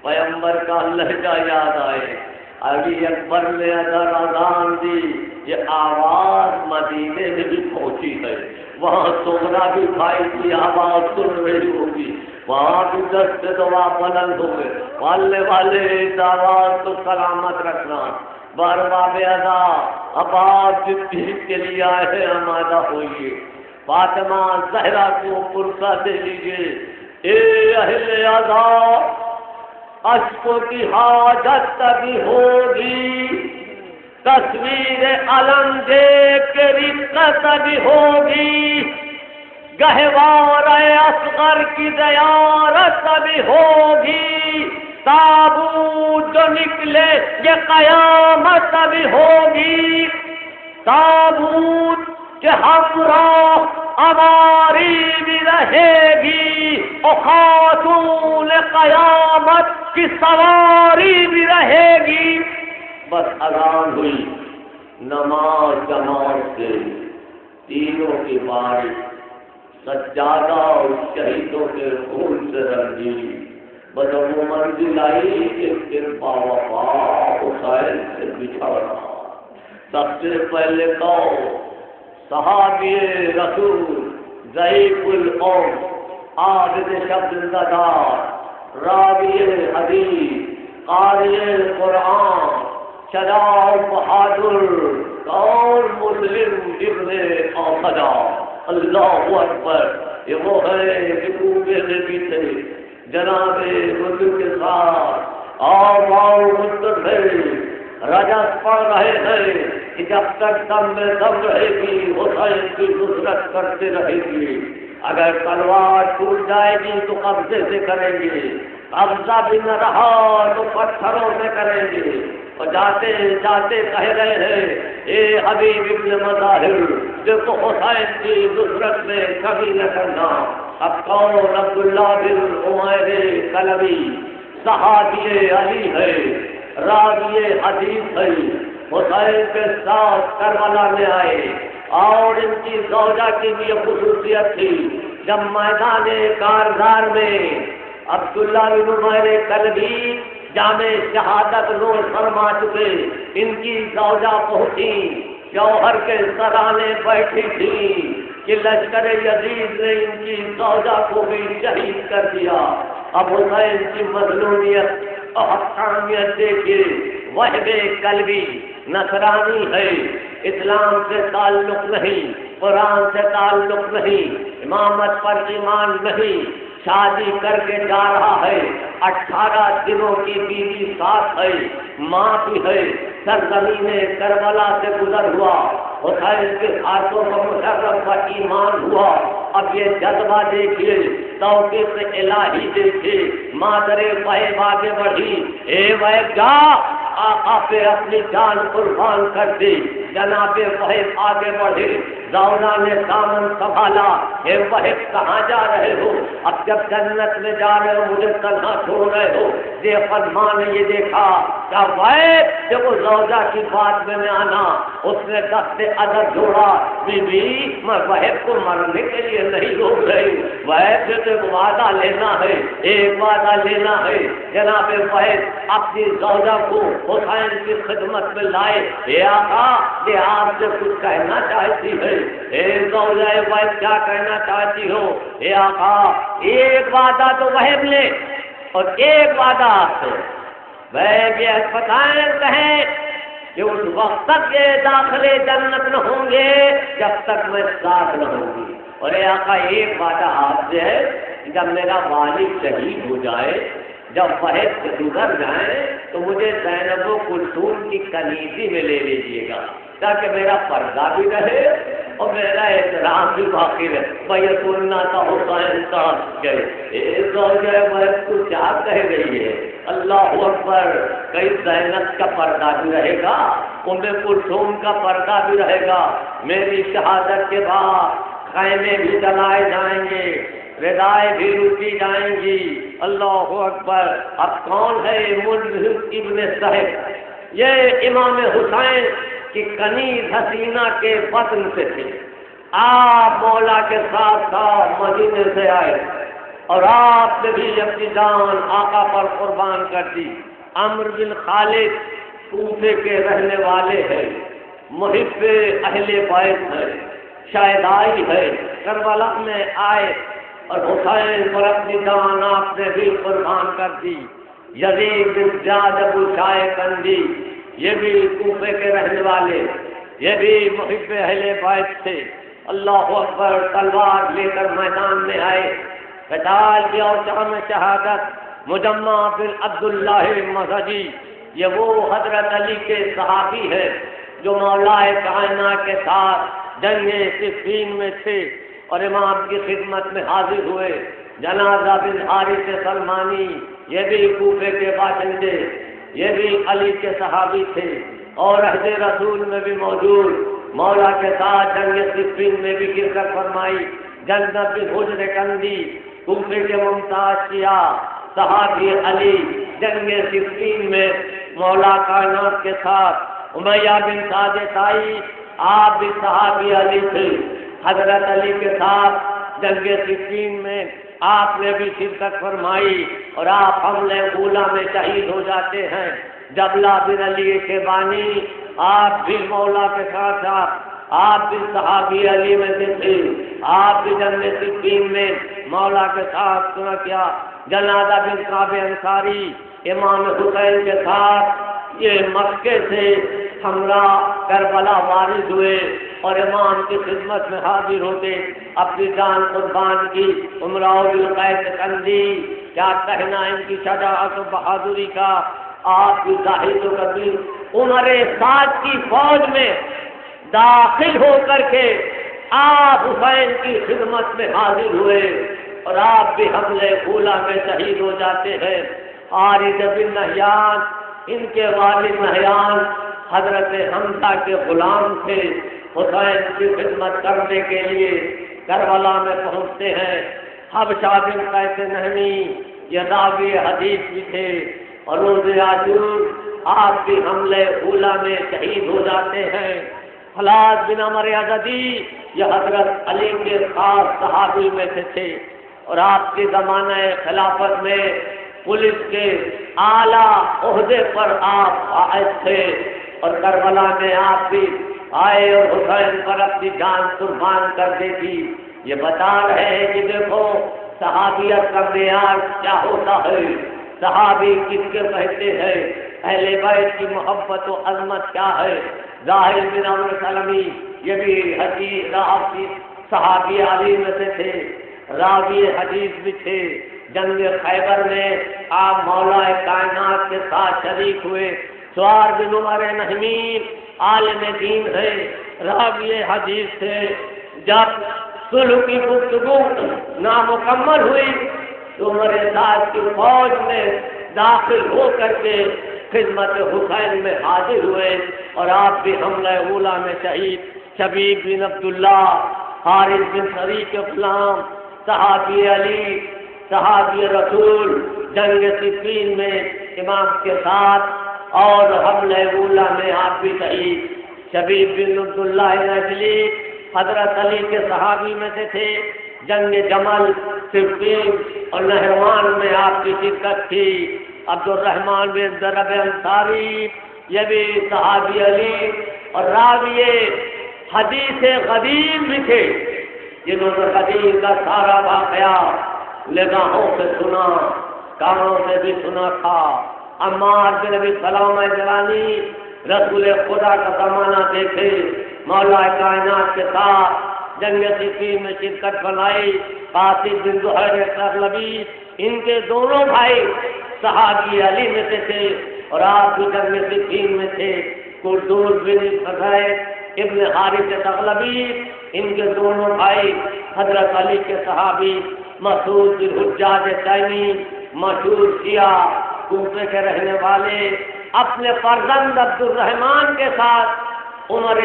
پیغمبر کا لہجہ یاد آئے. علی اکبر نے اگر اذان دی، یہ آواز مدینے میں بھی پہنچی ہے، وہاں سونا بھی بھائی کی آواز سن رہی ہوگی، وہاں بھی دست دعا بلند ہوئے. والے والے اس آواز کو سلامت رکھنا. بارباب ادا اب آپ جس چیز کے لیے آئے ہیں آمادہ ہوئیے. فاطمہ زہرا کو پرسہ دے لیجیے. اے اہل ادا، اشکوں کی حاجت تبھی ہوگی، تصویر علم دیکھ کے رفت تبھی ہوگی، گہوار اصغر کی زیارت تبھی ہوگی، تابوت جو نکلے یہ قیامت تبھی ہوگی، تابوت کے ہمراہ ہماری بھی رہے گی، اور خاتون قیامت کی سواری بھی رہے گی. بس اذان ہوئی، نماز جماعت سے، تینوں کی بارش، سجادہ اور شہیدوں کے خون سے رنگی. بس وہ منزل آئی کہ کرپا وفا حسین سے بچھڑنا. سب سے پہلے کون؟ صحابی رسول، ضعیف القوم، عابد شب زندار، راوی حدیث، قاری قرآن، شجاع بہادر، کون؟ مسلم ابن اوسجا. اللہ اکبر. یہ وہ ہے حکومت نبی تھے، جناب حضور کے ساتھ آؤ مستقبل رجس پڑھ رہے ہیں کہ جب تک دم میں دم رہے گی حسین کی نصرت کرتے رہے گی. اگر تلوار ٹوٹ جائے گی تو قبضے سے کریں گے، قبضہ بھی نہ رہا تو پتھروں سے کریں گے۔ اور جاتے جاتے کہہ رہے ہیں اے حبیب ابن مظاہر، دیکھو حسین کی نصرت میں کبھی نہ کرنا۔ اب کون؟ عبداللہ بن عمیر کلبی صحابی علی ہے، راوی حدیث ہے، حسین کے ساتھ کربلا میں آئے، اور ان کی زوجہ کی بھی یہ خصوصیت تھی، جب میدان کارزار میں عبداللہ بن عمیر کلبی جامع شہادت نوش فرما چکے، ان کی زوجہ پہنچی، شوہر کے سرانے بیٹھی تھی کہ لشکر یزید نے ان کی زوجہ کو بھی شہید کر دیا۔ اب حسین کی مظلومیت اور حقانیت دیکھیے، وہب کلبی نصرانی ہے، اسلام سے تعلق نہیں، قرآن سے تعلق نہیں، امامت پر ایمان نہیں، شادی کر کے جا رہا ہے، 18 دنوں کی بیوی ساتھ ہے، ماں بھی ہے، سرزمین کربلا سے گزر ہوا، حسین کے ہاتھوں پر مشرف کا ایمان ہوا۔ اب یہ جذبہ دیکھیے، توفیق الہی دیکھیے، مادر وہب آگے بڑھی، اے وہب جا، آقا پہ اپنی جان قربان کر دی۔ جناب وہب آگے بڑھے، زوجہ نے دامن سنبھالا، اے وہب کہاں جا رہے ہو؟ اب جب جنت میں جا رہے ہو مجھے تنہا چھوڑ رہے ہو؟ ماں نے یہ دیکھا کہ وہب جب وہ زوجہ کی بات میں آنا، اس نے دست ادب جوڑا، بی بی میں وہب کو مرنے کے لیے نہیں روک رہی، وہب سے تو ایک وعدہ لینا ہے، ایک وعدہ لینا ہے۔ جناب وہب اپنی زوجہ کو حسین کی خدمت میں لائے، اے آقا یہ آپ سے کچھ کہنا چاہتی ہے۔ اے زوجہ وہب کیا کہنا چاہتی ہو؟ اے آقا ایک وعدہ تو وہب لے اور ایک وعدہ آپ سے، وہب یہ بتائیں کہیں کہ اس وقت تک یہ داخلے جنت نہ ہوں گے جب تک میں ساتھ نہ ہوں گی، اور اے آقا ایک وعدہ آپ سے ہے، جب میرا والد شہید ہو جائے، جب وہب سے گزر جائیں تو مجھے زینب و کلثوم کی کنیزی میں لے لیجیے گا، تاکہ میرا پردہ بھی رہے اور میرا احترام بھی باقی رہے۔ بھیا کا حسین صاحب گئے، زوجہ وہب تو کیا کہہ رہی ہے؟ اللہ اکبر، کئی زینب کا پردہ بھی رہے گا، ام کلثوم کا پردہ بھی رہے گا، میری شہادت کے بعد خیمے بھی جلائے جائیں گے، ردائیں بھی روکی جائیں گی۔ اللہ اکبر۔ اب کون ہے؟ ملحد ابن صہب، یہ امام حسین کی کنیز حسینہ کے بطن سے تھے، آپ مولا کے ساتھ ساتھ مدینے سے آئے اور آپ نے بھی اپنی جان آقا پر قربان کر دی۔ عمرو بن خالد کوفے کے رہنے والے ہیں، محب اہل بیت ہے، شہدائی ہے، کربلا میں آئے اور حسین پر اپنی جان آپ نے بھی قربان کر دی۔ یزید بن زیاد ابو شائع کندی، یہ بھی کوفے کے رہنے والے، یہ بھی محب اہل بیت تھے۔ اللہ اکبر، تلوار لے کر میدان میں آئے، قتال کیا اور جام شہادت مجمع بن عبداللہ مزہجی، یہ وہ حضرت علی کے صحابی ہے جو مولا کائنات کے ساتھ جنگ صفین میں تھے اور امام کی خدمت میں حاضر ہوئے۔ جنازہ بن حارث سلمانی، یہ بھی کوفے کے باشندے، یہ بھی علی کے صحابی تھے اور عہد رسول میں بھی موجود، مولا کے ساتھ جنگ صفین میں بھی شرکت فرمائی۔ جنت بن حجر کندی، کوفے کے ممتاز کیا صحابی علی، جنگ صفین میں مولا کائنات کے ساتھ۔ امیہ بن سعد طائی، آپ بھی صحابی علی تھے، حضرت علی کے ساتھ جنگ صفین میں آپ نے بھی شرکت فرمائی اور آپ حملے اولا میں شہید ہو جاتے ہیں۔ جبلہ بن علی شیبانی، آپ بھی مولا کے ساتھ ساتھ، آپ بھی صحابی علی میں سے تھے، آپ بھی جنگ صفین میں مولا کے ساتھ سنا کیا۔ جنازہ بن کعب انصاری، امام حسین کے ساتھ یہ مکے سے ہمراہ کربلا وارد ہوئے اور امام کی خدمت میں حاضر ہوتے، اپنی جان قربان کی۔ امراء بالقیس کندی، کیا کہنا ان کی شجاعت و بہادری کا، آپ کی زاہد و کبیر عمر سعد کی فوج میں داخل ہو کر کے آپ حسین کی خدمت میں حاضر ہوئے اور آپ بھی حملے اولا میں شہید ہو جاتے ہیں۔ حارث بن نہیان، ان کے والد نہیان حضرت حمزہ کے غلام تھے، حسین کی خدمت کرنے کے لیے کربلا میں پہنچتے ہیں۔ حبشہ بن قیس نہمی یہ راوی حدیث بھی تھے، اور روز عاشور آپ بھی حملے اولا میں شہید ہو جاتے ہیں۔ خلاص بن عمر ازدی یہ حضرت علی کے خاص صحابی میں سے تھے، اور آپ کے زمانہ خلافت میں پولیس کے اعلیٰ عہدے پر آپ فائز تھے، اور کربلا میں آپ بھی آئے اور حسین پر اپنی جان قربان کر دی تھی۔ یہ بتا رہے ہیں کہ دیکھو صحابیت کا معیار کیا ہوتا ہے، صحابی کس کے کہتے ہیں، اہل بیت کی محبت و عظمت کیا ہے۔ ظاہر بن عمرو سلمی یہ بھی حدیث صحابی علی میں سے تھے، راوی حدیث بھی تھے۔ جنگ خیبر میں آپ مولا کائنات کے ساتھ شریک ہوئے۔ سوار بن عمر نہمی عالم دین ہے، راوی حدیث تھے۔ جب صلح کی گفتگو نامکمل ہوئی تو عمر سعد کی فوج میں داخل ہو کر کے خدمت حسین میں حاضر ہوئے، اور آپ بھی حملہ اولا میں شہید۔ شبیب بن عبداللہ، حارث بن شریک غلام، صحابی علی، صحابی رسول، جنگ صفین میں امام کے ساتھ، اور حملہ اولا میں آپ بھی شہید۔ شبیب بن عبداللہ نجلی حضرت علی کے صحابی میں سے تھے۔ جنگ جمل، صفین اور نہروان میں آپ کی شرکت تھی۔ عبد الرحمن بن ضرب انصاری یہ بھی صحابی علی اور راوی حدیث قدیم بھی تھے، جنہوں نے قدیم کا سارا واقعہ نگاہوں سے سنا، کانوں سے بھی سنا تھا۔ عمار بن ابی سلامہ جلانی رسول خدا کا زمانہ دیکھے، مولا کائنات کے ساتھ جنگ صفین میں شرکت بنائی۔ قاسم بن زہیر تغلبی ان کے دونوں بھائی صحابی علی میں سے تھے، اور آپ بھی جنگ صفین میں تھے۔ قردوس بن فضیل ابن حارث تغلبی ان کے دونوں بھائی حضرت علی کے صحابی۔ مسعود بن حجاج تیمی مشہور شیعہ کوفے کے رہنے والے اپنے فرزند عبد الرحمن کے ساتھ عمر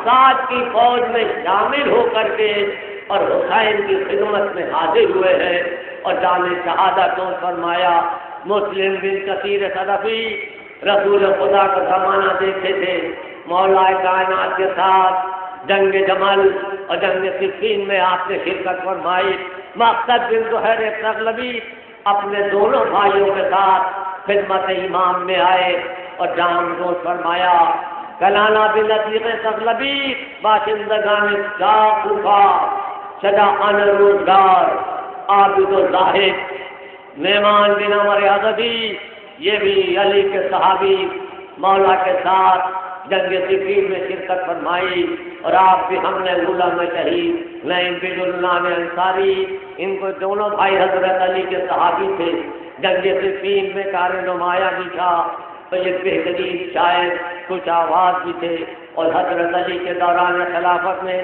سعد کی فوج میں شامل ہو کر کے اور حسین کی خدمت میں حاضر ہوئے ہیں اور جام شہادت فرمایا۔ مسلم بن کثیر صدفی رسول خدا کا زمانہ دیکھے تھے، مولا کائنات کے ساتھ جنگ جمل اور جنگ صفین میں آپ نے شرکت فرمائی۔ مقصد بن زہیر تغلبی اپنے دونوں بھائیوں کے ساتھ خدمت امام میں آئے اور جان گوش فرمایا۔ کلانہ بن عتیق تغلبی باشندگان کوفہ شجاعان روزگار، عابد و زاہد۔ نعمان بن عمر ازدی یہ بھی علی کے صحابی مولا کے ساتھ جنگ صفین میں شرکت فرمائی، اور آپ بھی حملہ اولا میں شہید۔ نعیم بن اللہ انصاری ان کو دونوں بھائی حضرت علی کے صحابی تھے، جنگ صفین میں کار نمایاں بھی تھا، تو یہ بہترین شاعر کچھ آواز بھی تھے، اور حضرت علی کے دوران خلافت میں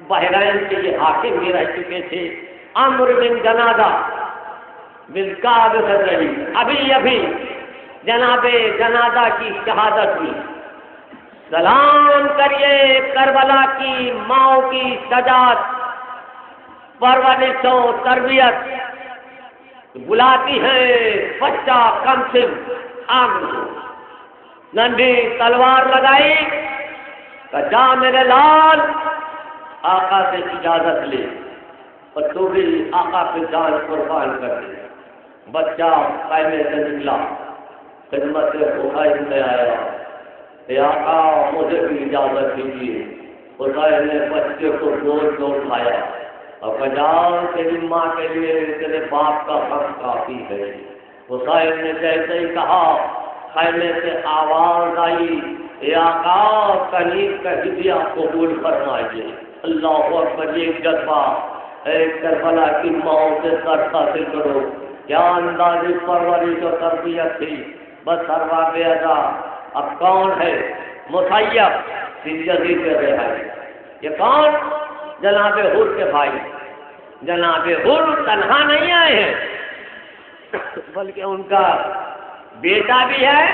بحرین کے یہ حاکم بھی رہ چکے تھے۔ عمرو بن جنادہ بن کعب خزرجی ابھی جناب جنادہ کی شہادت ہوئی۔ سلام کریے کربلا کی ماؤں کی شجاعت، پرورش و تربیت، بلاتی ہے بچہ کم سن آمن، ننھی تلوار لگائی کہ جا میرے لال آقا سے اجازت لے، اور تو بھی آقا پہ جان قربان کر دے۔ بچہ خیمے سے نکلا، خدمت حسین میں آیا، اے آقا مجھے بھی اجازت دیجیے۔ حسین نے بچے کو گود میں اٹھایا اور کہا تیری ماں کے لیے تیرے باپ کا حق کافی ہے۔ حسین نے جیسے ہی کہا خیمے سے آواز آئی، اے آقا کنیز کا ہدیہ قبول فرمائیے۔ اللہ اکبر، یہ جذبہ اے کربلا کی ماں سے سر حاصل کرو، کیا اندازی پرورش و تربیت تھی۔ بس سروا بے ادا۔ اب کون ہے؟ مسیب بن یزید رہائی، یہ کون؟ جناب حر کے بھائی جناب حر تنہا نہیں آئے ہیں بلکہ ان کا بیٹا بھی ہے،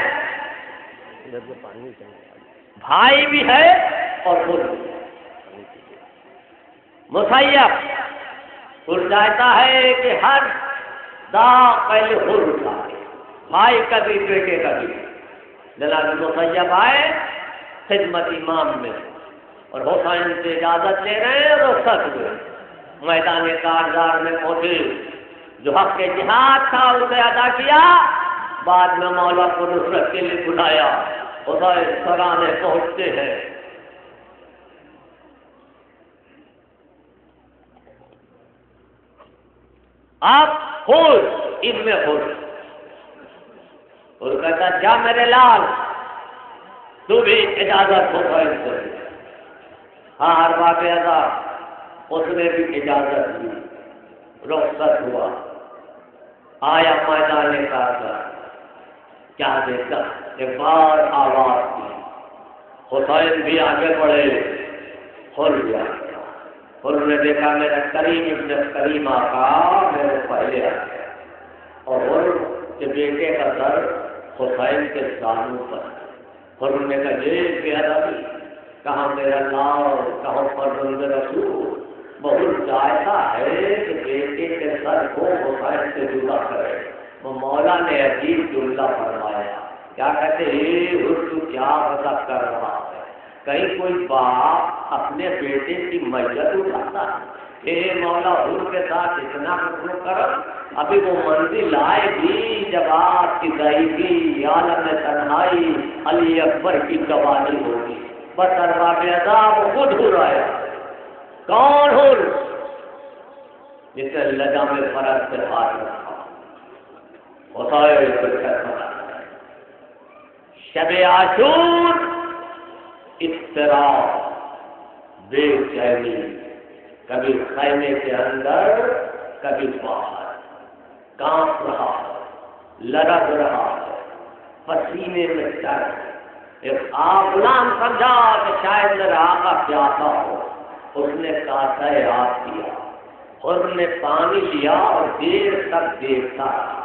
بھائی بھی ہے اور حر بھی ہے۔ مسیب حر چاہتا ہے کہ ہر داغ پہلے حر اٹھائے، بھائی کا بھی بیٹے کا بھی۔ جناب مسیب آئے خدمت امام میں اور حسین سے اجازت لے رہے ہیں، رخصت ہوئے، میدان کارزار میں پہنچے، جو حق کے جہاد تھا اسے ادا کیا، بعد میں مولا کو نصرت کے لیے بلایا۔ حسین سرانے پہنچتے ہیں، آپ خود ابن خود اور کہتا جا میرے لال تو بھی اجازت حسین سے۔ ہاں ہر بات ادا اس نے بھی اجازت دی، رخصت ہوا، آیا میدان کارزار، کیا دیکھا ایک بار آواز کی، حسین بھی آگے بڑھے، حر بھی آ گیا۔ حر نے دیکھا میرا کریم ابن کریم آقا میرے پہلے آ گیا، اور حر کے بیٹے کا سر حسین کے زانوں پر۔ حر نے کہا یہ بے ادبی، کہاں میرا نام، کہاں فرزند رسول، بہت چاہتا ہے کہ بیٹے کے سر کو حسین سے جدا کرے۔ وہ مولا نے عجیب جملہ فرمایا، کیا کہتے حر تو کیا مذاق کر رہا ہے، کہیں کوئی باپ اپنے بیٹے کی میت اٹھاتا ہے؟ اے مولا حر کے ساتھ اتنا حکم کرم، ابھی وہ منزل آئے گی جب آپ کی ضعیفی، عالم تنہائی، علی اکبر کی جوانی ہوگی۔ بس ارباب عذاب خود حر آیا۔ کون حر؟ جس نے لجام فرض سے ہاتھ رکھا، شب عاشور، اضطراب، بے چینی، کبھی خیمے کے اندر کبھی باہر، کانپ رہا، لرز رہا، پسینے میں چر، ایک غلام سمجھا کہ شاید میرا آقا پیاسا ہو، اس نے کاسہ آب کیا، حر نے پانی لیا اور دیر تک دیکھتا رہا،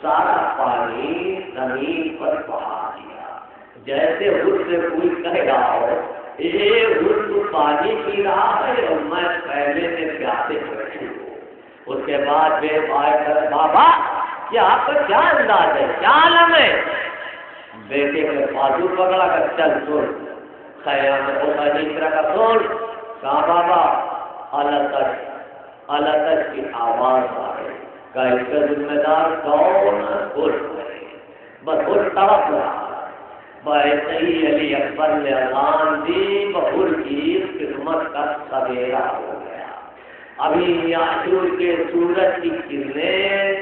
سارا پانی زمین پر بہا دیا، جیسے حر سے کوئی کہہ رہا ہو اے حر تو پانی پی رہا ہے اور میں پہلے سے پیاسے بیٹھی ہوں۔ اس کے بعد بے بھائی کر بابا یہ آپ کا کیا انداز ہے، کیا عالم ہے؟ بیٹے کے بازو پکڑا کر چل سن، خیام میں ہوتا نیچرا کا سن، کہا بابا التش کی آواز آ رہی، کا اس کا ذمہ دار کون؟ حر ہے، بس حر تڑپ رہا۔ صحیح علی اکبر نے اذان دی، حر کی قسمت کا سویرا ہو گیا۔ ابھی عاشور کے سورج کی کرنیں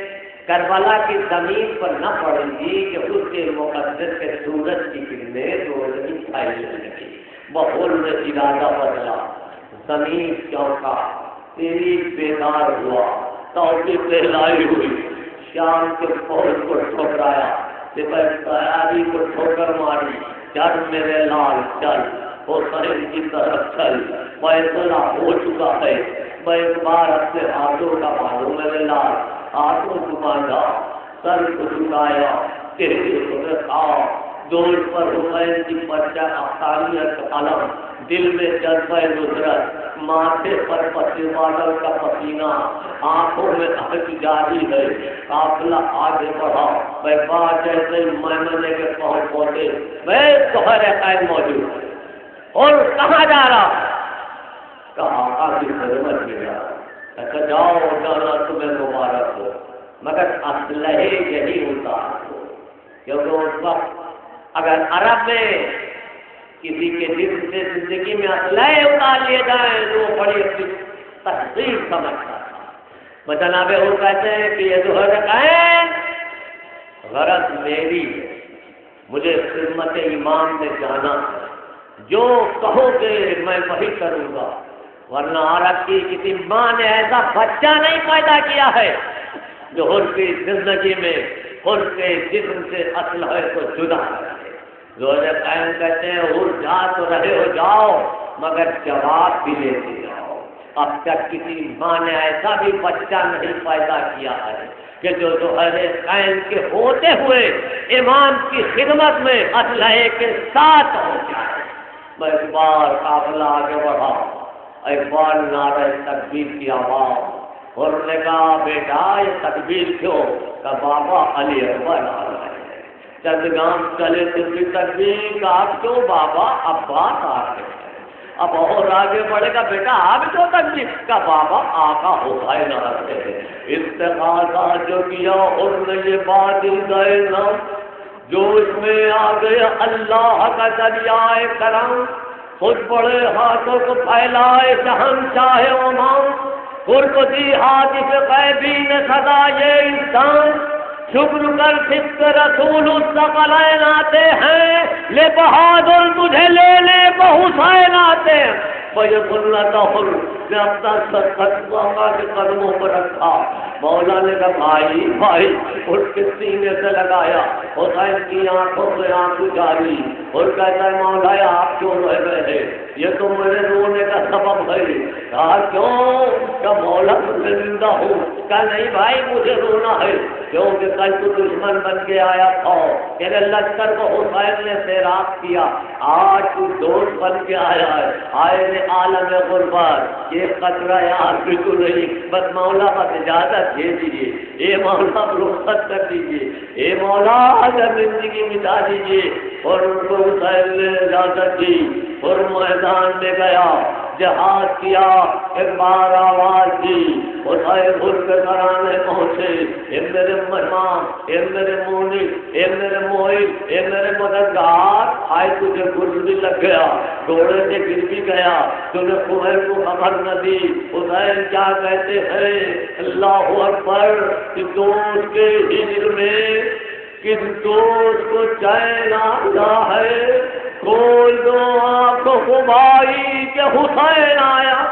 کربلا کی زمین پر نہ پڑیں گی کہ اس کے مقدس کے سورج کی کرنیں روشنی پھیلنے لگی۔ حر نے ارادہ بدلا، زمین چونکا، تیری بیدار ہوا، توفیق پہلائی ہوئی، شام کے فوج کو ٹھکرایا، تیاری کو ٹھوکر ماری، چل میرے لال چل، حسین کی طرف چل، فیصلہ ہو چکا ہے، میں ایک بار اپنے ہاتھوں کا باندھوں میرے لال، ہاتھوں کو باندھا، سر کو جھکایا، تیرے کو رکھا، دور پر حسین کی پرچہ افطاریت قلم، دل میں جذبہ نصرت، ماتھے پر پسی بادل کا پسینہ، آنکھوں میں اشک جاری ہے، قافلہ آگے بڑھا، میں بات جیسے میمنے کے پہنچے، میں سحر قائم موجود ہے، اور کہاں جا رہا؟ کہا آقا کی خدمت میں جا رہا۔ اچھا جاؤ، جانا تمہیں مبارک ہو، مگر اسلحے یہی ہوتا ہے، کیونکہ اس وقت اگر عرب میں کسی کے جسم سے زندگی میں اسلحے اتار لیے جائیں تو وہ بڑی اپنی تحقیر سمجھتا تھا۔ جناب حر کہتے ہیں کہ یہ جو ہے غرض میری ہے، مجھے خدمت امام میں جانا ہے، جو کہو گے میں وہی کروں گا، ورنہ عرب کی کسی ماں نے ایسا بچہ نہیں پیدا کیا ہے جو حر کی زندگی میں حر کے جسم سے اسلحے کو جدا کرے۔ روزے قائم کہتے ہیں حر جا تو رہے ہو جاؤ، مگر جواب بھی لیتے جاؤ، اب تک کسی ماں نے ایسا بھی بچہ نہیں پیدا کیا ہے کہ جو ذوالقرنین کے ہوتے ہوئے امام کی خدمت میں اسلحے کے ساتھ ہو جائے۔ میں ایک بار قافلہ آگے بڑھا، ایک بار نعرہ تکبیر کی آواز، اور نے کہا بیٹا یہ تکبیر کیوں؟ کہ بابا علی اکبر آ رہے ہیں۔ چند گام چلے تو بھی تکبیر، کہا کیوں بابا عباس آ رہے ہیں۔ اب اور آگے بڑھے گا، بیٹا آپ کیوں تکبیر؟ کا بابا آقا حسین آ رہے ہیں۔ استغاثہ جو کیا اور نے یہ بات ہی نہ جو اس میں آ گیا اللہ کا دریائے کرم، خود بڑے ہاتھوں کو پھیلائے شہنشاہ امام، قرب دی حادث غیبی نے سزا یہ انسان، شکر کر صدق رسول الثقلین آتے ہیں، لے بہادر تجھے لے لے حسین آتے ہیں۔ میں اپنا سر خطبہ کے قدموں پر رکھا، مولا نے کہا بھائی اٹھ کے سینے سے لگایا، حسین کی آنکھوں سے آنکھ اجالی اور کہتا ہے مولا آپ کیوں رہ گئے ہیں؟ یہ تو میرے رونے کا سبب ہے۔ کہا کیوں؟ کہ مولا میں زندہ ہوں۔ کہا نہیں بھائی مجھے رونا ہے، کیونکہ کل تو دشمن بن کے آیا تھا، تیرے لشکر کو حسین نے سیراب کیا، آج تو دوست بن کے آیا ہے، آئے نے عالم غربت، یہ خطرہ یار بھی تو نہیں، بس مولا بس اجازت دے دیجیے، اے مولا رخصت کر دیجیے، اے مولا اگر زندگی مٹا دیجیے۔ اور ان کو حسین نے اجازت دی اور میدان میں گیا، جہاد کیا، ایک بار آواز دی، حسین خود کے گھرانے پہنچے، اے میرے مہمان، اے میرے مونی، اے میرے موہد، اے میرے مددگار، آئے تجھے گرز بھی لگ گیا، گھوڑے سے گر بھی گیا، تم نے خبر کو خبر نہ دی۔ حسین کیا کہتے ہیں؟ اللہ اکبر، کہ دوست کے ہجر میں کس دوست کو چین آتا ہے، کھول دو آنکھوں کو بھائی کہ حسین آیا۔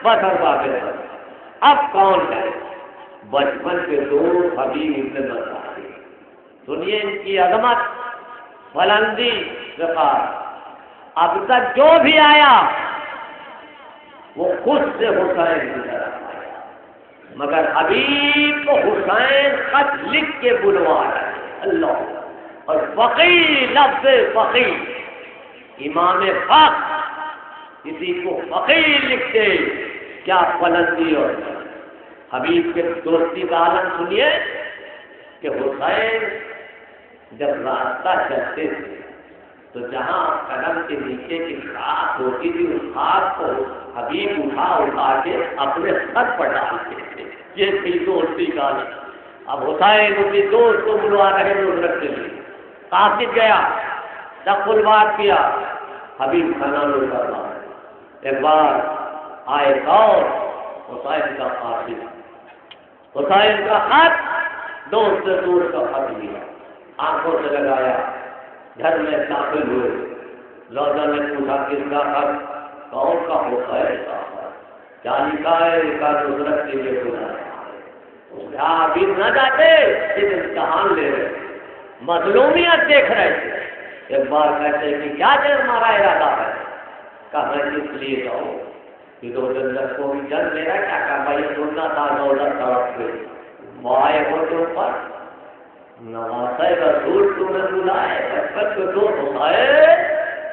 بس باتیں اب کون ہے؟ بچپن کے دوست حبیب ابن مظاہر، سنیے ان کی عظمت، بلندی، وقار۔ اب تک جو بھی آیا وہ خود سے حسین کی طرف آیا، مگر حبیب کو حسین خط لکھ کے بلوا رہا ہے۔ اللہ، اور فقی، لفظ فقی، امام فقہ، کسی کو فقی لکھتے، کیا بلندی اور حبیب کے دوستی کا عالم سنیے کہ حسین جب راستہ چلتے تھے تو جہاں قدم کے نیچے کی خاک ہوتی تھی اس خاک کو حبیب اٹھا کے اپنے سر پر ڈالتے تھے۔ یہ تھی دوستی کا عالم۔ اب حسین اسی دوست کو بلوا رہے نصرت کے لیے، قاصد گیا، دخل بات کیا، حبیب کھانا لوٹ کر رہا ہے۔ ایک بار آئے اور حسین کا قاصد، حسین کا خط، دوست سے دوست کا خط لیا، آنکھوں سے لگایا، گھر میں داخل ہوئے، روزہ نے پوچھا کس کا خط؟ کون کا؟ حسین کا خط۔ کیا لکھا ہے؟ لکھا نصرت کے لیے بلایا۔ ابھی نہ جاتے، صرف امتحان لے رہے، مظلومیت دیکھ رہے تھے۔ ایک بار کہتے کہ کیا دیر ہمارا ارادہ ہے؟ کہا میں اس لیے جاؤں کہ دو دن تک کو بھی جل میرا کیا کہا، یہ سننا تھا دولت طرف سے وائے ہو کے اوپر نواسے رسول تمہیں بلائے، بچپن کے دوست ہوئے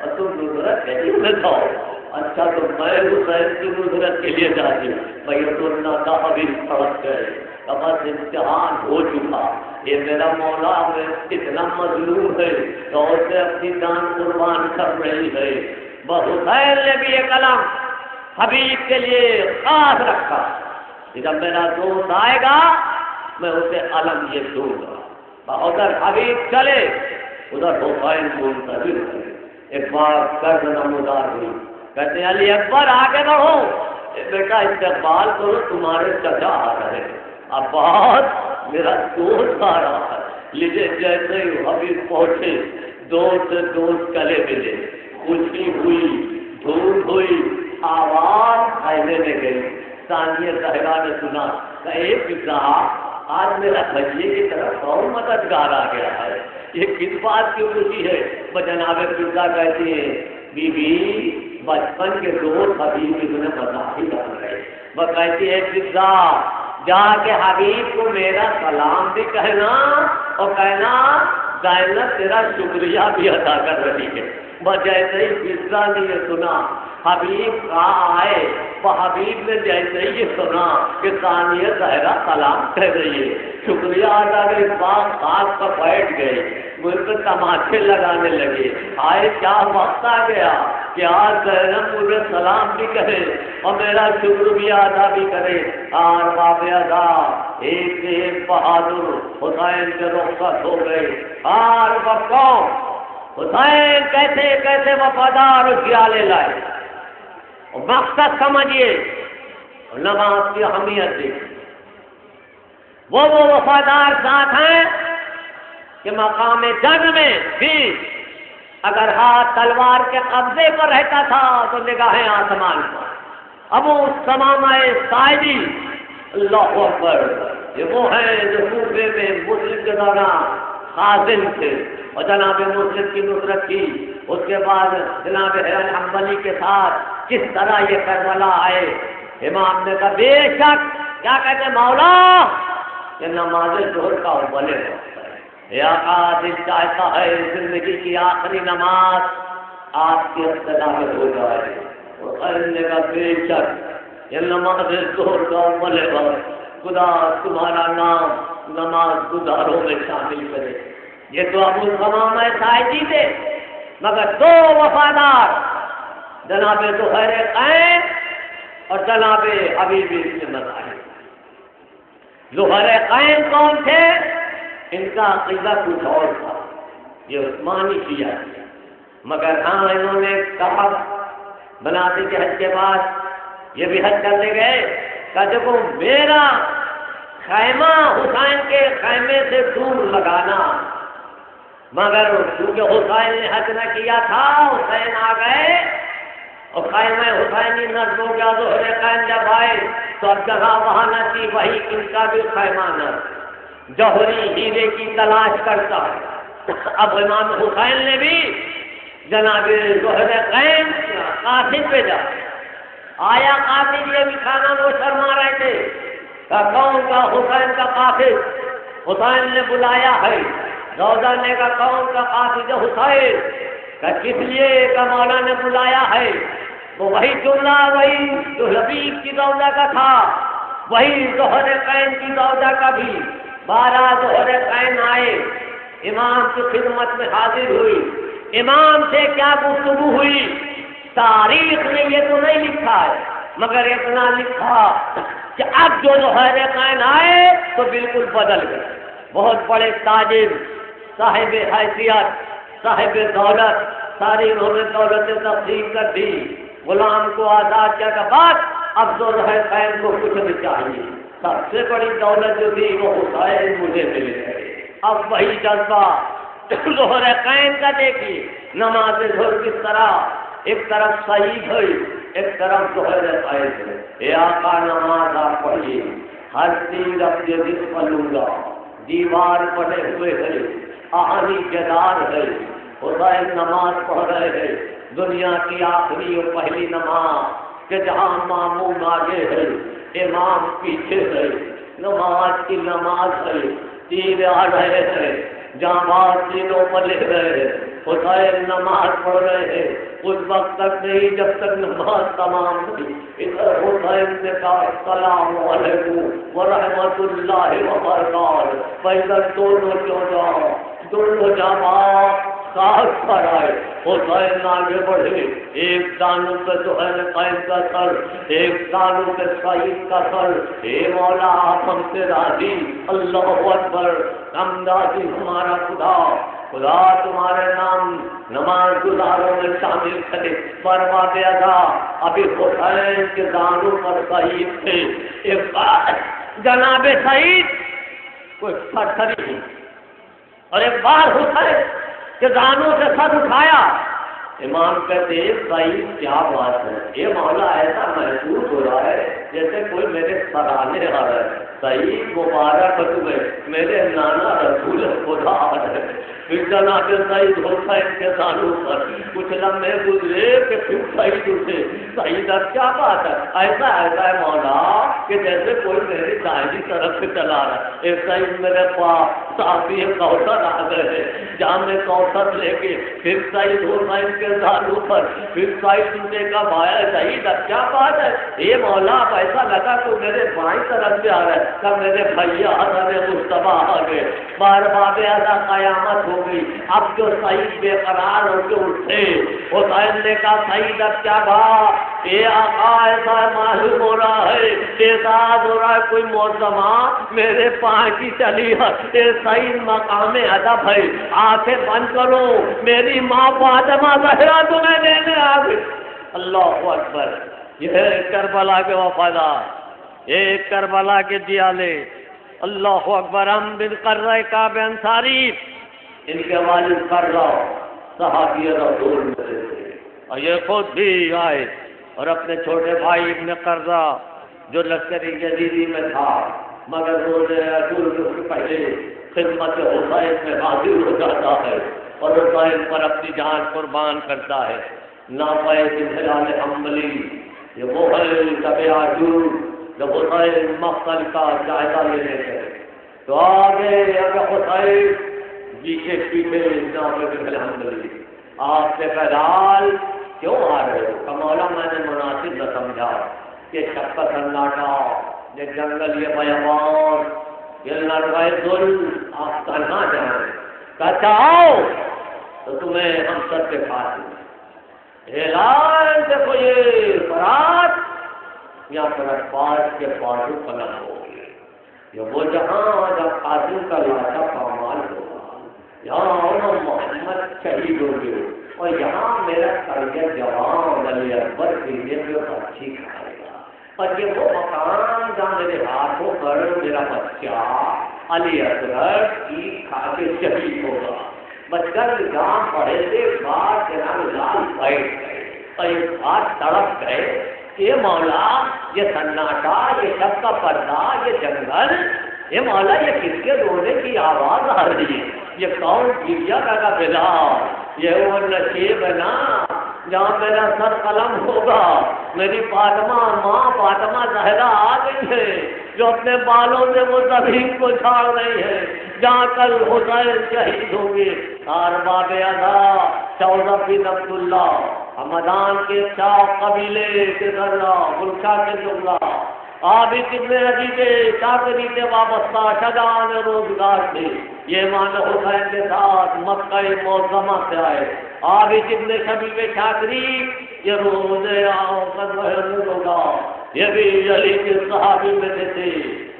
اور تم نصرت کے لیے میں جاؤ۔ اچھا تو میں حسین کی نصرت کے لیے جاتی ہوں، بھائی سننا تھا ابھی سڑک گئے، بس امتحان ہو چکا، یہ میرا مولا میں اتنا مظلوم ہے تو اسے اپنی جان قربان کر رہی ہے۔ بس حسین نے بھی یہ قلم حبیب کے لیے خاص رکھا کہ جب میرا دوست آئے گا میں اسے علم یہ دوں گا۔ ادھر حبیب چلے، ادھر حسین منتظر ہے۔ ایک بار درد نمودار ہوئی، کہتے ہیں علی اکبر آگے بڑھو، بیٹا استقبال کرو، تمہارے چچا آ رہے ہیں، عباس میرا دوست آ رہا ہے۔ لیجے جیسے ہی حبیب پہنچے، دوست سے دوست گلے ملے، خوشی ہوئی، دھوم ہوئی، آواز خیمے میں گئی۔ ثانیہ صاحبہ نے سنا کہ اے پتا، آج میرا بھائیے کی طرف کون مددگار آ گیا ہے، یہ کس بات کی خوشی ہے؟ جناب پتا کہتی ہیں بی بی بچپن کے دوست حبیب ابن مظاہر بن گئے. وہ کہتی ہے فضا جا کے حبیب کو میرا سلام بھی کہنا اور کہنا زینب تیرا شکریہ بھی ادا کر رہی ہے. وہ جیسے ہی فضا نے یہ سنا حبیب کہاں آئے وہ حبیب نے جیسے ہی یہ سنا کہ ثانیہ زہرا سلام کہہ رہی ہے شکریہ ادا کر اس بات خاص پر بیٹھ گئے. مجھ پہ تماچے لگانے لگے. آئے کیا وقت آ گیا کہ آج زینب مجھے سلام بھی کرے اور میرا شکر بھی ادا بھی کرے. اور باب ادا ایک سے ایک بہادر حسین کے رخصت ہو گئے. اور وہ قوم حسین کیسے کیسے وفادار اور جیالے لائے. اور مقصد سمجھیے نماز کی اہمیت دیکھیے. وہ وفادار ساتھ ہیں کہ مقام جنگ میں بھی اگر ہاتھ تلوار کے قبضے پر رہتا تھا تو نگاہیں آسمان پر. ابو سمامہ ساعدی اللہ اکبر یہ وہ ہیں جو صوبے میں مسلم کے دوران خازن تھے اور جناب مسلم کی نصرت کی. اس کے بعد جناب حنبلی کے ساتھ کس طرح یہ کربلا آئے. امام نے کہا بے شک کیا کہتے مولا یہ نماز ظہر کا بلے وقت ہے. یا دل چاہتا ہے زندگی کی آخری نماز آپ کی ابتدا میں ہو جائے. نے کہا بے شک یہ نماز ظہر کا بلے وقت خدا تمہارا نام نماز گزاروں میں شامل کرے. یہ تو ابو سمامہ ساعدی تھے مگر دو وفادار جناب زہیر قین اور جناب حبیب ابن مظاہر. زہیر قین کون تھے؟ ان کا عقیدہ کچھ اور تھا. یہ عثمانی شیعہ تھے مگر ہاں انہوں نے کہا بناتے کے حج کے بعد یہ بھی حج کرنے گئے کہ دیکھو میرا خیمہ حسین کے خیمے سے دور لگانا. مگر کیونکہ حسین نے حج نہ کیا تھا حسین آ گئے اور خیمہ حسینی نصب ہو گیا. زہیر قین جب آئے تو اب جگہ وہاں نہ تھی وہی ان کا بھی خیمہ نصب جوہری ہیرے کی تلاش کرتا ہے. اب امام حسین نے بھی جناب زہیر قین قاصد پہ جا آیا. قاصد یہ بھی کھانا وہ شرما رہے تھے کہ کون کا حسین کا قاصد. حسین نے بلایا ہے. روزہ نے کہا کون کا قاصد حسین کہ کس لیے کا مولا نے بلایا ہے. وہ وہی جملہ وہی جو حبیب کی روزہ کا تھا وہی زہیر قین کی روزہ کا بھی. 12 زہیر قین آئے امام کی خدمت میں حاضر ہوئی. امام سے کیا گفتگو ہوئی تاریخ نے یہ تو نہیں لکھا ہے مگر اتنا لکھا کہ اب جو زہیر قین آئے تو بالکل بدل گئے. بہت بڑے تاجر صاحب حیثیت صاحب دولت ساری انہوں نے دولت تقسیم کر دی. غلام کو آزاد کیا کہ بعد اب زہیر قین کو کچھ بھی چاہیے. سب سے بڑی دولت جو تھی وہ حسین مجھے مل گئے. اب وہی جذبہ زہیر قین کا دیکھیے. نماز ظہر کس طرح ایک طرف شہید ہوئی ایک طرف زہیر قین ہے. اے آقا نماز آپ پڑھیے ہر تیر اپنے دل پر لوں گا. دیوار پڑے ہوئے ہے آہنی جدار ہے. حسین نماز پڑھ رہے ہیں دنیا کی آخری اور پہلی نماز کہ جہاں مامون آگے ہے امام پیچھے ہے. نماز کی نماز ہے. تیر آ رہے ہیں جہاں تینوں پر لکھ رہے ہیں. حسین نماز پڑھ رہے ہیں اس وقت تک نہیں جب تک نماز تمام ہوئی. ادھر حسین نے کہا السلام علیکم ورحمۃ اللہ وبرکاتہ. پیدل دونوں جماعت ساتھ پر آئے. حسین آگے بڑھے ایک دانوں پہ زہیر قین کا سر ایک دانوں پہ شہید کا سر. اے مولا آپ ہم سے راضی. اللہ اکبر. امدادی ہمارا خدا تمہارے نام نماز گزاروں میں شامل کرے. فرما دیا تھا ابھی حسین کے دانوں پر شہید تھے. ایک بار جناب شہید کوئی پتھر اور ایک بار حسین کے دانوں سے سر اٹھایا امام کہتے ہیں سعید کیا بات ہے، یہ مولا ایسا محسوس ہو رہا ہے جیسے کوئی میرے سراہنے آ رہا ہے، سعید مبارک تمہیں میرے نانا رسول خدا آ رہے ہیں۔ پھر جناب سعید حسین کے سالوں پر کچھ لمحے گزرے کہ پھر سعید اٹھے، سعید اب کیا بات ہے، ایسا ہے مولا کہ جیسے کوئی میری دائیں طرف سے چلا رہا ہے۔ ایک سعید میرے پاس صحابی کوثر آ گئے، جہاں میں کوثر لے کے پھر سعید حسین کے سالوں پر پھر سعید اٹھے کا بھایا سعید اب کیا بات ہے، یہ مولا اب ایسا لگا کہ میرے بائیں طرف سے آ رہا ہے، کہ میرے بھیا حضرت مصطفیٰ آ گئے، بار باب ادا قیامت ہو گئی۔ اب جو سعید بے قرار ہو کے اٹھے، حسین نے کہا سعید اب کیا بات، یہ آقا ایسا معلوم ہو رہا ہے، احساس ہو رہا ہے کوئی موسما میرے پاؤں کی چلی ہے، یہ سعید مقام ادب ہے، آنکھیں بند کرو، میری ماں فاطمہ زہرا تمہیں دینے آ گئی۔ اللہ اکبر، یہ کربلا کے وفادار، ایک کربلا کے دیالے، اللہ اکبر۔ ہم بن قرہ کعب انصاری، ان کے والد قرہ صحابی رسول میں تھے، اور یہ خود بھی آئے اور اپنے چھوٹے بھائی ابن قرہ جو لشکری یزیدی میں تھا مگر روزے عاشور سے پہلے خدمت حسین میں حاضر ہو جاتا ہے اور حسین پر اپنی جان قربان کرتا ہے۔ نافع بن ہلال حنبلی، یہ وہ ہے شب عاشور جب حسین مقتل کا جائزہ لینے گئے تو آگے اگر حسین پیچھے پیچھے نافع بن ہلال حنبلی، آپ سے فیضال کیوں آ رہے ہو؟ کہ مولا میں نے مناسب نہ سمجھا کہ شب کا سناٹا، یہ جنگل، یہ بیابان، یہ لڑکائے دل، آپ تنہا جائیں، کہتا آؤ تو تمہیں ہم سب کے پاس اعلان دیکھو یہ فرات یہاں پر پاس کے پاسوں پناہ ہوگی، یہ وہ جہاں جب قاسم کا لاشا پامال ہوگا، یہاں محمد شہید ہوگی، اور یہاں میرا قریب جوان علی اکبر کے لیے جو بچی کھائے گا، اور یہ وہ مکان جہاں میرے ہاتھوں پر میرا بچہ علی اکبر کی کھا کے شہید ہوگا۔ بچہ جام پڑے تھے بات جناب لال بیٹھ گئے اور یہ بات تڑپ گئے کہ یہ مولا یہ سناٹا، یہ سب کا پردہ، یہ جنگل، یہ مولا یہ کس کے رونے کی آواز آ رہی ہے، یہ کون گریا کا بلا، یہ وہ نشیب ہے نا جہاں میرا سر قلم ہوگا، میری فاطمہ ماں فاطمہ زہرا آ گئی ہے جو اپنے بالوں سے وہ زمین کو چھاڑ رہی ہے، جہاں کل حسین شہید ہوں گے۔ ارباب ادا 14 بن عبداللہ حمدان کے 4 قبیلے کے ذرہ گلشا کے جملہ عابد ابن ربیع شاکری سے وابستہ شجاعان روزگار تھے، یہ ایمان حسین کے ساتھ مکہ معظمہ سے آئے۔ عابد ابن شبیب شاکری یہ روزے ہوگا، یہ بھی علی کے صحابی میں سے تھے،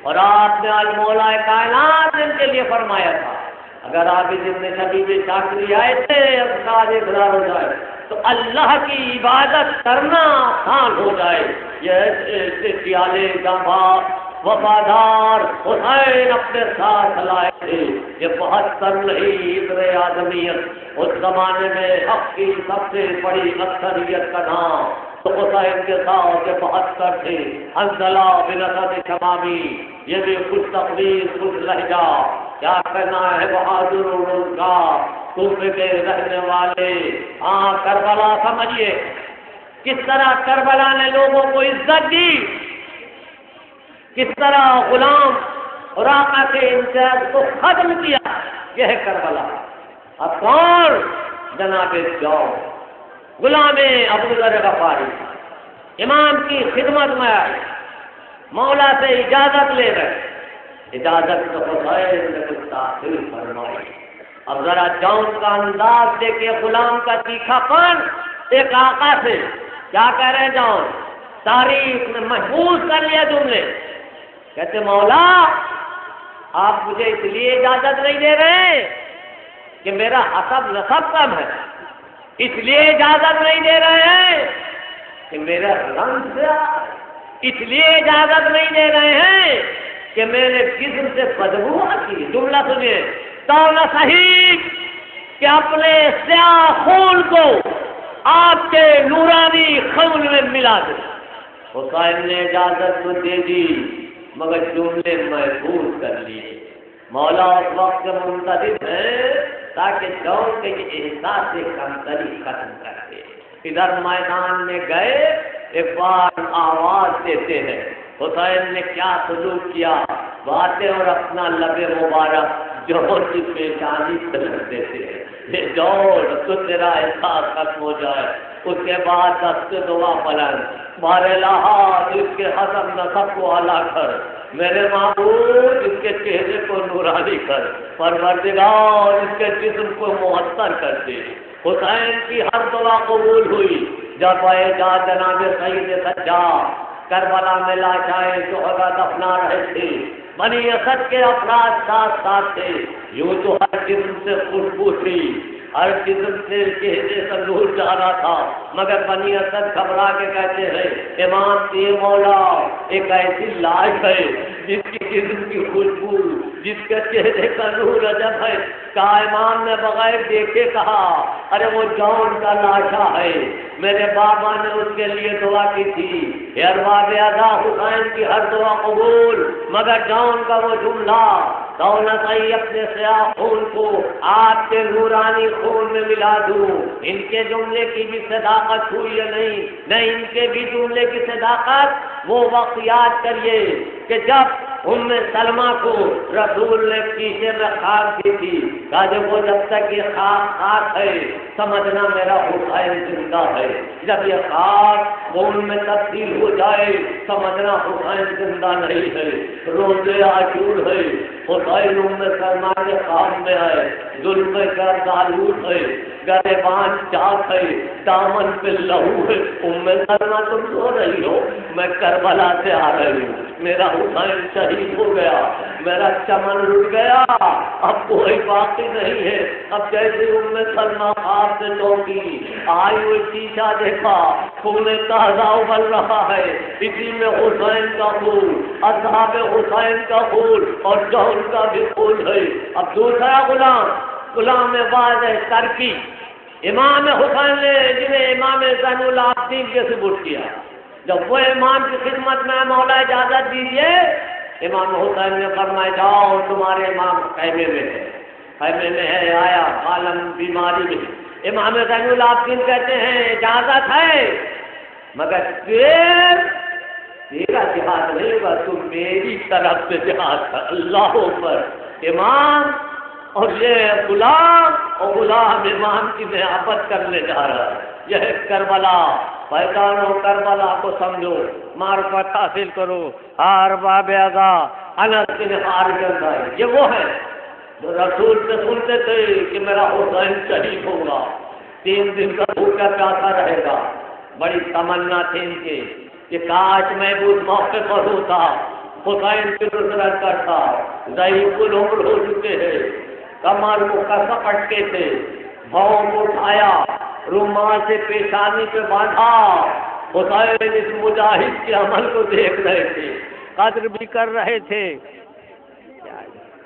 اور آپ نے آج مولا کائنات ان کے لیے فرمایا تھا اگر عابد ابن شبیب شاکری آئے تھے اب کاج اقرار ہو جائے تو اللہ کی عبادت کرنا آسان ہو جائے۔ یہ سیالے جاں وفادار حسین اپنے ساتھ لائے تھے، یہ 72 نہیں ابن آدمیت، اس زمانے میں حق کی سب سے بڑی اکثریت کا نام تو حسین کے ساتھ یہ 72 تھے۔ حنظلہ بن اسد شمامی، یہ بھی خوش تقریر خوش لہجہ، کیا کرنا ہے بہادر روزگار صوبے کے رہنے والے۔ ہاں کربلا سمجھیے کس طرح کربلا نے لوگوں کو عزت دی، کس طرح غلام اور آقا کے امتیاز کو ختم کیا، یہ ہے کربلا۔ اب کون؟ جناب جاؤ غلام ابو ذر غفاری امام کی خدمت میں آئے، مولا سے اجازت لے گئے، اجازت تو حسین نے کچھ تاخیر فرمائی۔ اب ذرا جون کا انداز دیکھیے، غلام کا تیکھا پن ایک آقا سے کیا کہہ رہے ہیں جون، تاریخ میں محفوظ کر لیا جملے، کہتے مولا آپ مجھے اس لیے اجازت نہیں دے رہے کہ میرا حسب نسب کم ہے، اس لیے اجازت نہیں دے رہے ہیں کہ میرا رنگ سے، اس لیے اجازت نہیں دے رہے ہیں کہ میرے جسم سے بدبو آتی ہے۔ جملہ سنیے، تو نہ صحیح کہ اپنے سیاہ خون کو آپ کے نورانی خون میں ملا دوں۔ حسین نے اجازت تو دے دی مگر جملے محفوظ کر لیے۔ مولا اس وقت سے منتظر ہے تاکہ جون کے یہ احساس کمتری ختم کر دے۔ ادھر میدان میں گئے، ایک بار آواز دیتے ہیں۔ حسین نے کیا سلوک کیا، باتیں اور اپنا لب مبارک جوہر کی پیشانی سے رکھ دیتے ہیں۔ یہ جوہر تو تیرا احساس ختم ہو جائے۔ اس کے بعد دست دعا بلند، بارے لحاظ اس کے حسب نصب کو اعلیٰ کر، میرے معبود اس کے چہرے کو نورانی کر، پروردگار اس کے جسم کو معطر کر دے۔ حسین کی ہر دعا قبول ہوئی۔ جب آئے جا جناب سید سجاد کربلا میں لاشائے شہداء دفنا رہے تھے، بنی اسد کے افراد ساتھ ساتھ تھے، یوں تو ہر جسم سے خوشبو تھی، ہر جسم سے چہرے سے نور جا رہا تھا، مگر بنی اسد گھبرا کے کہتے ہیں امام تیر مولا ایک ایسی لاش ہے جس کی جسم کی خوشبو، جس کے چہرے کا نور عجب ہے۔ کہا امام نے بغیر دیکھے کہا ارے وہ جون کا لاشا ہے، میرے بابا نے اس کے لیے دعا کی تھی، ارباب ادا حسین کی ہر دعا قبول، مگر جون کا وہ جملہ دولت آئی اپنے سیاہ خون کو آپ کے نورانی خون میں ملا دوں۔ ان کے جملے کی بھی صداقت ہوئی یا نہیں ان کے بھی جملے کی صداقت وہ وقت یاد کریے کہ جب ام سلمہ کو رسول نے پیچھے میں خاک دی تھی، کہا وہ جب تک یہ خاک ہے سمجھنا میرا حسین زندہ ہے، جب یہ خاک خون میں تبدیل ہو جائے سمجھنا حسین زندہ نہیں ہے۔ روزے عاشور ہے، حسین ام سلمہ کے خواب میں ہے، ظلم گرد آلود ہے، گریبان چاک ہے، دامن پہ لہو ہے۔ ام سلمہ تم سو رہی ہو، میں کربلا سے آ رہی ہوں، میرا حسین شہید ہو گیا، میرا چمن لٹ گیا، اب کوئی باقی نہیں ہے۔ اب جیسے ام سلمہ خواب سے چونکی آئی ہوئی شیشہ دیکھا، خون تازہ ابل رہا ہے، اسی میں حسین کا خون، اصحاب حسین کا خون اور جون کا بھی خون ہے۔ اب دوسرا غلام واضح ترکی امام حسین نے جنہیں امام زین العابدین کے سپرد کیا، جب وہ امام کی خدمت میں مولا اجازت دیجیے، امام حسین نے فرمایا جاؤ تمہارے امام خیمے میں ہے، خیمے میں ہے، آیا عالم بیماری میں۔ امام زین العابدین کہتے ہیں اجازت ہے مگر تیرا جہاد نہیں ہوگا، تم میری طرف سے جہاد کر۔ اللہ پر امام اور یہ غلام امام کی محبت کرنے جا رہا ہے۔ یہ کربلا، پہچانو کربلا کو سمجھو، معرفت حاصل کرو۔ ارباب ادا انس بن حارثہ ہے، یہ وہ ہے جو رسول سے سنتے تھے کہ میرا حسین شہید ہوگا، 3 دن کا بھوکا پیاسا رہے گا۔ بڑی تمنا تھی ان کی کہ کاش میں اس موقع پر ہوتا، حسین کی نصرت کرتا۔ ضعیف العمر ہو چکے ہیں، کمر کو کسا پٹکے تھے، بھاؤں کو اٹھایا، رومال سے پیشانی پہ باندھا۔ حسین اس مجاہد کے عمل کو دیکھ رہے تھے، قدر بھی کر رہے تھے۔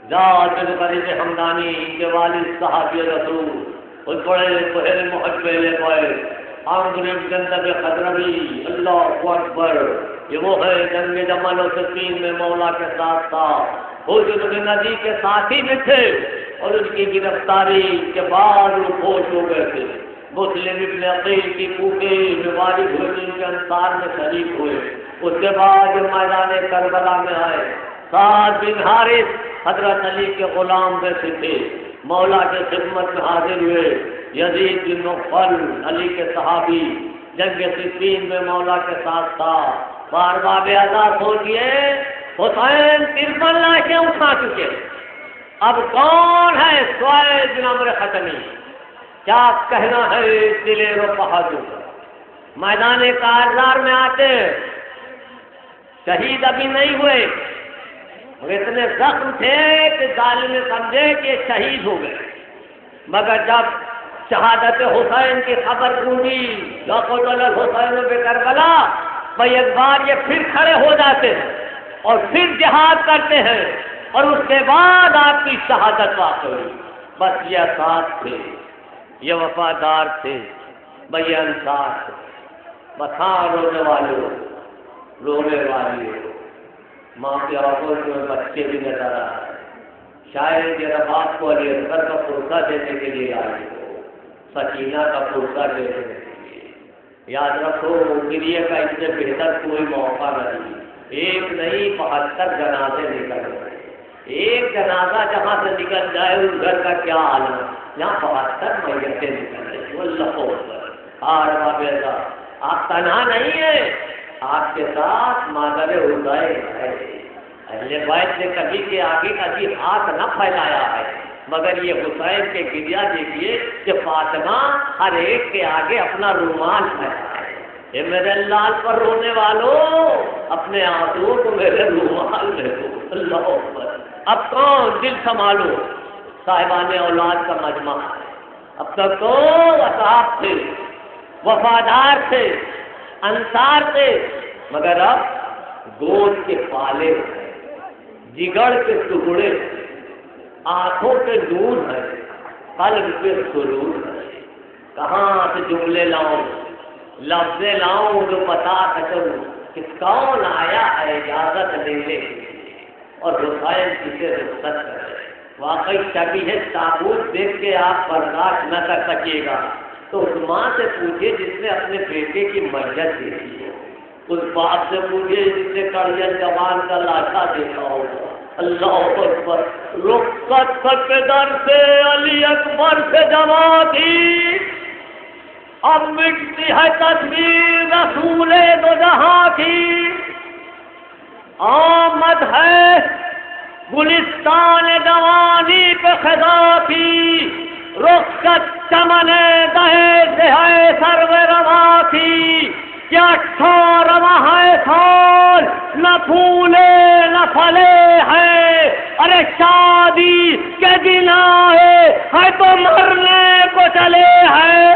ذات الغریب حمدانی کے والد صحابی رسول اس بڑے بہر محبے لے پائے عمرو جندب خضرمی، اللہ اکبر، یہ وہ ہے جنگ جمل و صفین میں مولا کے ساتھ تھا، حضور نبی کے ساتھی بھی تھے، اور ان کی گرفتاری کے بعد وہ فوت ہو گئے تھے۔ مسلم ابن عقیل کی کوفے میں والد ہوئے، جن کے انصار میں شریک ہوئے۔ اس کے بعد جو میدان کربلا میں آئے، سعد بن حارث حضرت علی کے غلام جیسے تھے، مولا کے خدمت میں حاضر ہوئے۔ یزید بن نوفل علی کے صحابی، جنگ صفین میں مولا کے ساتھ تھا۔ بار باب آزاد ہو گئے، حسین 53 لاشیں اٹھا چکے، اب کون ہے سوائے بن عمرو ختمی؟ کیا کہنا ہے دلیر و بہادر؟ میدان کارزار میں آتے، شہید ابھی نہیں ہوئے، اتنے زخم تھے کہ ظالم نے سمجھے کہ شہید ہو گئے، مگر جب شہادت حسین کی خبر گونجی، لقتل الحسین بکربلا، بھائی ایک بار یہ پھر کھڑے ہو جاتے ہیں اور پھر جہاد کرتے ہیں، اور اس کے بعد آپ کی شہادت واقع ہوئی۔ بس یہ ساتھ تھے، یہ وفادار تھے، بھائی انصار سے بساں رونے والوں، رونے والی ہو، ماں کی آنکھوں میں بچے بھی نظر آ رہے، شاید یہ باپ کو علی اکبر کا پرسہ دینے کے لیے آئی ہو، سکینہ کا پرسہ دینے کے لیے۔ یاد رکھو گریے کا اس سے بہتر کوئی موقع نہیں، ایک نہیں 72 جنازے نکل رہے، ایک جنازہ جہاں سے نکل جائے اس گھر کا کیا عالم، یہاں 72 میتیں نکل رہی۔ اللہ اکبر۔ بیٹا آپ تنہا نہیں ہیں، آپ کے ساتھ مادر حسین ہے۔ اہل بیت نے کبھی کے آگے کبھی ہاتھ نہ پھیلایا ہے، مگر یہ حسین کے گریا دیکھیے کہ فاطمہ ہر ایک کے آگے اپنا رومال پھیلا ہے۔ یہ میرے لال پر رونے والوں اپنے آنسوؤں کو میرے رومال میں دو۔ اللہ اکبر۔ اب کون دل سنبھالو، صاحبان اولاد کا مجمع ہے، اب تک تو اصحاب تھے، وفادار تھے، انصار تھے، مگر اب گود کے پالے ہیں، جگڑ کے ٹکڑے، آنکھوں کے نور ہے، قلب کے سرور ہے۔ کہاں سے جملے لاؤں، لفظ لاؤں جو بتا سکوں کہ کون آیا ہے اجازت لینے کے لیے اور حسین کسے رخصت کرے۔ واقعی شبیہ تابوت دیکھ کے آپ برداشت نہ کر سکیے گا تو اس ماں سے پوچھے جس نے اپنے بیٹے کی میت دیکھی ہو، اس باپ سے پوچھے جس نے کڑیل جوان کا لاشا دیکھا ہوگا۔ اللہ اکبر۔ رخصت کے در سے علی اکبر سے جمع تھی، اب مٹتی ہے تصویر رسول دو جہاں کی، آمد ہے گلستان جوانی پہ خزاں کی، رخصت چمن دہے سے ہے سرو رواں کی، کیا 18واں سال نہ پھولے نہ پھلے ہیں، ارے شادی کے دن آئے ہے تو مرنے کو چلے ہیں۔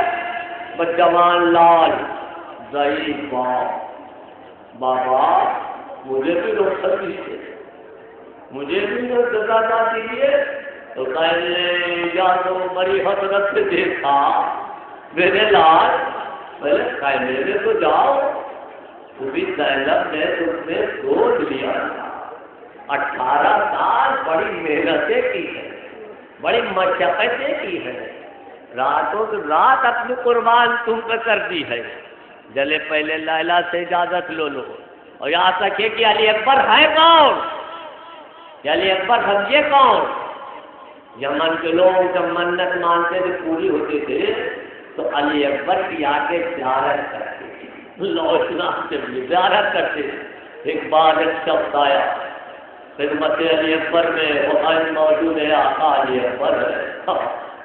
جوان لال ضعیف باپ، بابا مجھے بھی رخصت دیجیے، مجھے بھی جزا دیجیے۔ تو پہلے یا تو بڑی حسرت سے دیکھا میرے لال، پہلے خیمے میں تو جاؤ، وہ بھی زینب نے تم نے گود لیا تھا، 18 سال بڑی محنتیں کی ہے، بڑی مشقتیں کی ہے، راتوں کی رات اپنی قربان تم پہ کر دی ہے، جلے پہلے لیلا سے اجازت لو اور یہاں تک کہ علی اکبر ہے کون، علی اکبر سمجھے کون؟ یمن کے لوگ جب منت مانتے تھے پوری ہوتی تھے تو علی اکبر کی آ کے زیارت کرتے تھے، لوچنا سے بھی زیارت کرتے تھے۔ ایک بار ایک شخص آیا خدمت علی اکبر میں، وہ موجود ہے، آقا علی اکبر ہے،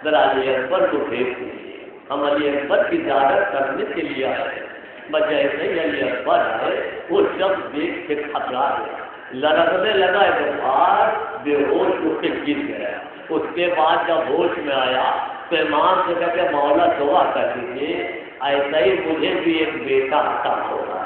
ذرا علی اکبر کو بھیج دیجیے، ہم علی اکبر کی زیارت کرنے کے لیے آئے۔ بس ایسے ہی علی اکبر آئے، وہ شخص دیکھ کے گھبرا گیا، لڑکنے لگا، بخار بے ہوش ہو کے گر گیا۔ اس کے بعد جب ہوش میں آیا تو امام سے کہا کہ مولا دعا کر دیجیے ایسا ہی مجھے بھی ایک بیٹا عطا ہوگا۔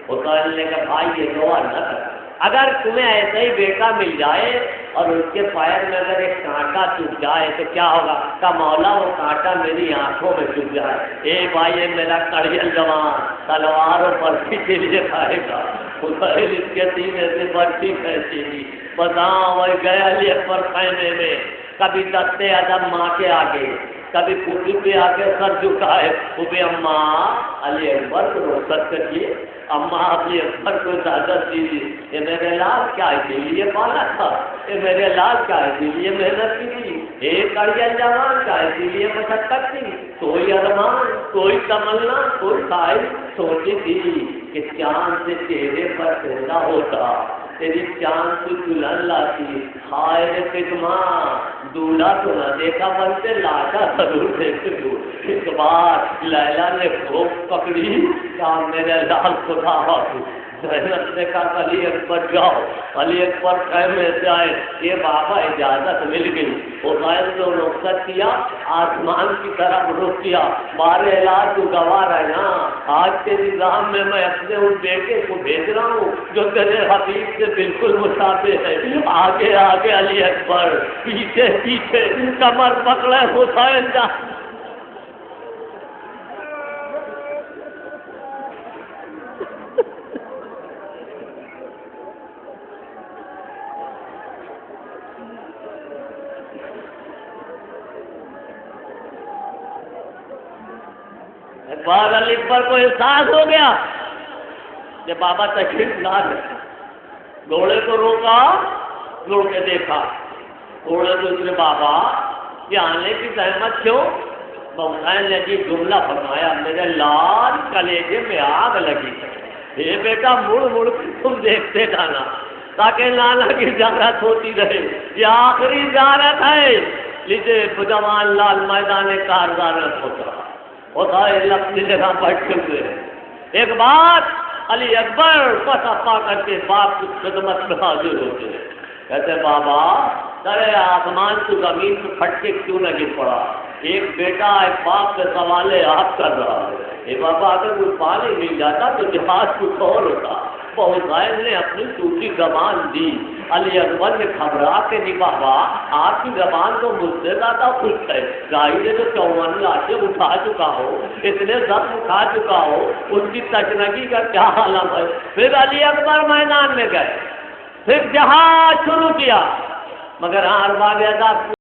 حسین نے کہا بھائی یہ دعا نہ کر، اگر تمہیں ایسا ہی بیٹا مل جائے اور اس کے پیر میں اگر ایک کانٹا چپ جائے تو کیا ہوگا؟ کہ مولا وہ کانٹا میری آنکھوں میں چپ جائے۔ اے بھائی میرا کڑیل جوان تلوار اور برفی کے لیے کھائے گا، حسین اس کے سینے سے برفی کھینچے گی۔ بتاؤ وہ گئے علی اکبر خیمے میں، کبھی دستے ادب ماں کے آگے، کبھی پوٹی پہ آ کے سر جھکائے، وہ بھی اماں علی اکبر کو رخصت کریے، اماں علی اکبر کو اجازت دیجیے، یہ میرے لال کیا اسی لیے پالا تھا، یہ میرے لال کیا اسی لیے محنت کی تھی، ایک کڑیل جوان کا اسی لیے مشقت تھی، کوئی ارمان کوئی تمنا کوئی خواہش سوچی تھی کہ چاند سے چہرے پر پیدا ہوتا، تیری چاند سے دلہن لاتی، ہائے خدمہ دولہا تو نہ دیکھا بنتے لاشا ضرور دیکھ لوں۔ اس بار لیلا نے خوب پکڑی، کہا میرے لال خدا حافظ۔ زینب نے کہا علی اکبر جاؤ، علی اکبر خیمے سے آئے، یہ بابا اجازت مل گئی۔ حسین نے رخصت کیا، آسمان کی طرف رخ کیا، بارے علاج تو گواہ رہنا، آج کے نظام میں میں اپنے اس بیٹے کو بھیج رہا ہوں جو تیرے حبیب سے بالکل مشابہ ہے۔ آگے آگے علی اکبر، پیچھے پیچھے، کمر پکڑے حسین جا ایک بار علی اکبر کو احساس ہو گیا کہ بابا تشریف لا لے، گھوڑے کو روکا، مڑ کے دیکھا، گھوڑے کو اترے بابا یہ آنے کی زحمت کیوں؟ حسین نے جی جملہ فرمایا میرے لال کلیجے میں آگ لگی ہے، یہ بیٹا مڑ مڑ کے تم دیکھتے جانا تاکہ نانا کی زیارت ہوتی رہے، یہ آخری زیارت ہے۔ لیجیے جوان لال میدان کارزار ہوتا ہے اپنی جگہ بیٹھے ہوئے ہیں۔ ایک بات علی اکبر فتح پا کر کے باپ کی خدمت میں حاضر ہوتے ہیں، کہتے بابا ارے آسمان کی زمین پہ پھٹ کے کیوں نہ گر پڑا؟ ایک بیٹا ایک باپ سے سوال آپ کر رہا ہے، اے بابا اگر کوئی پانی مل جاتا تو جہاز کچھ اور ہوتا۔ حسین نے اپنی ٹوٹی زبان دی، علی اکبر نے گھبرا کے نہیں بابا آپ کی زبان تو مجھ سے زیادہ خوش ہے، گائی نے تو 54 لاٹیں اٹھا چکا ہو، اتنے زخم اٹھا چکا ہو، اس کی تشنگی کا کیا عالم ہے۔ پھر علی اکبر میدان میں گئے، پھر جہاد شروع کیا، مگر ہار باغ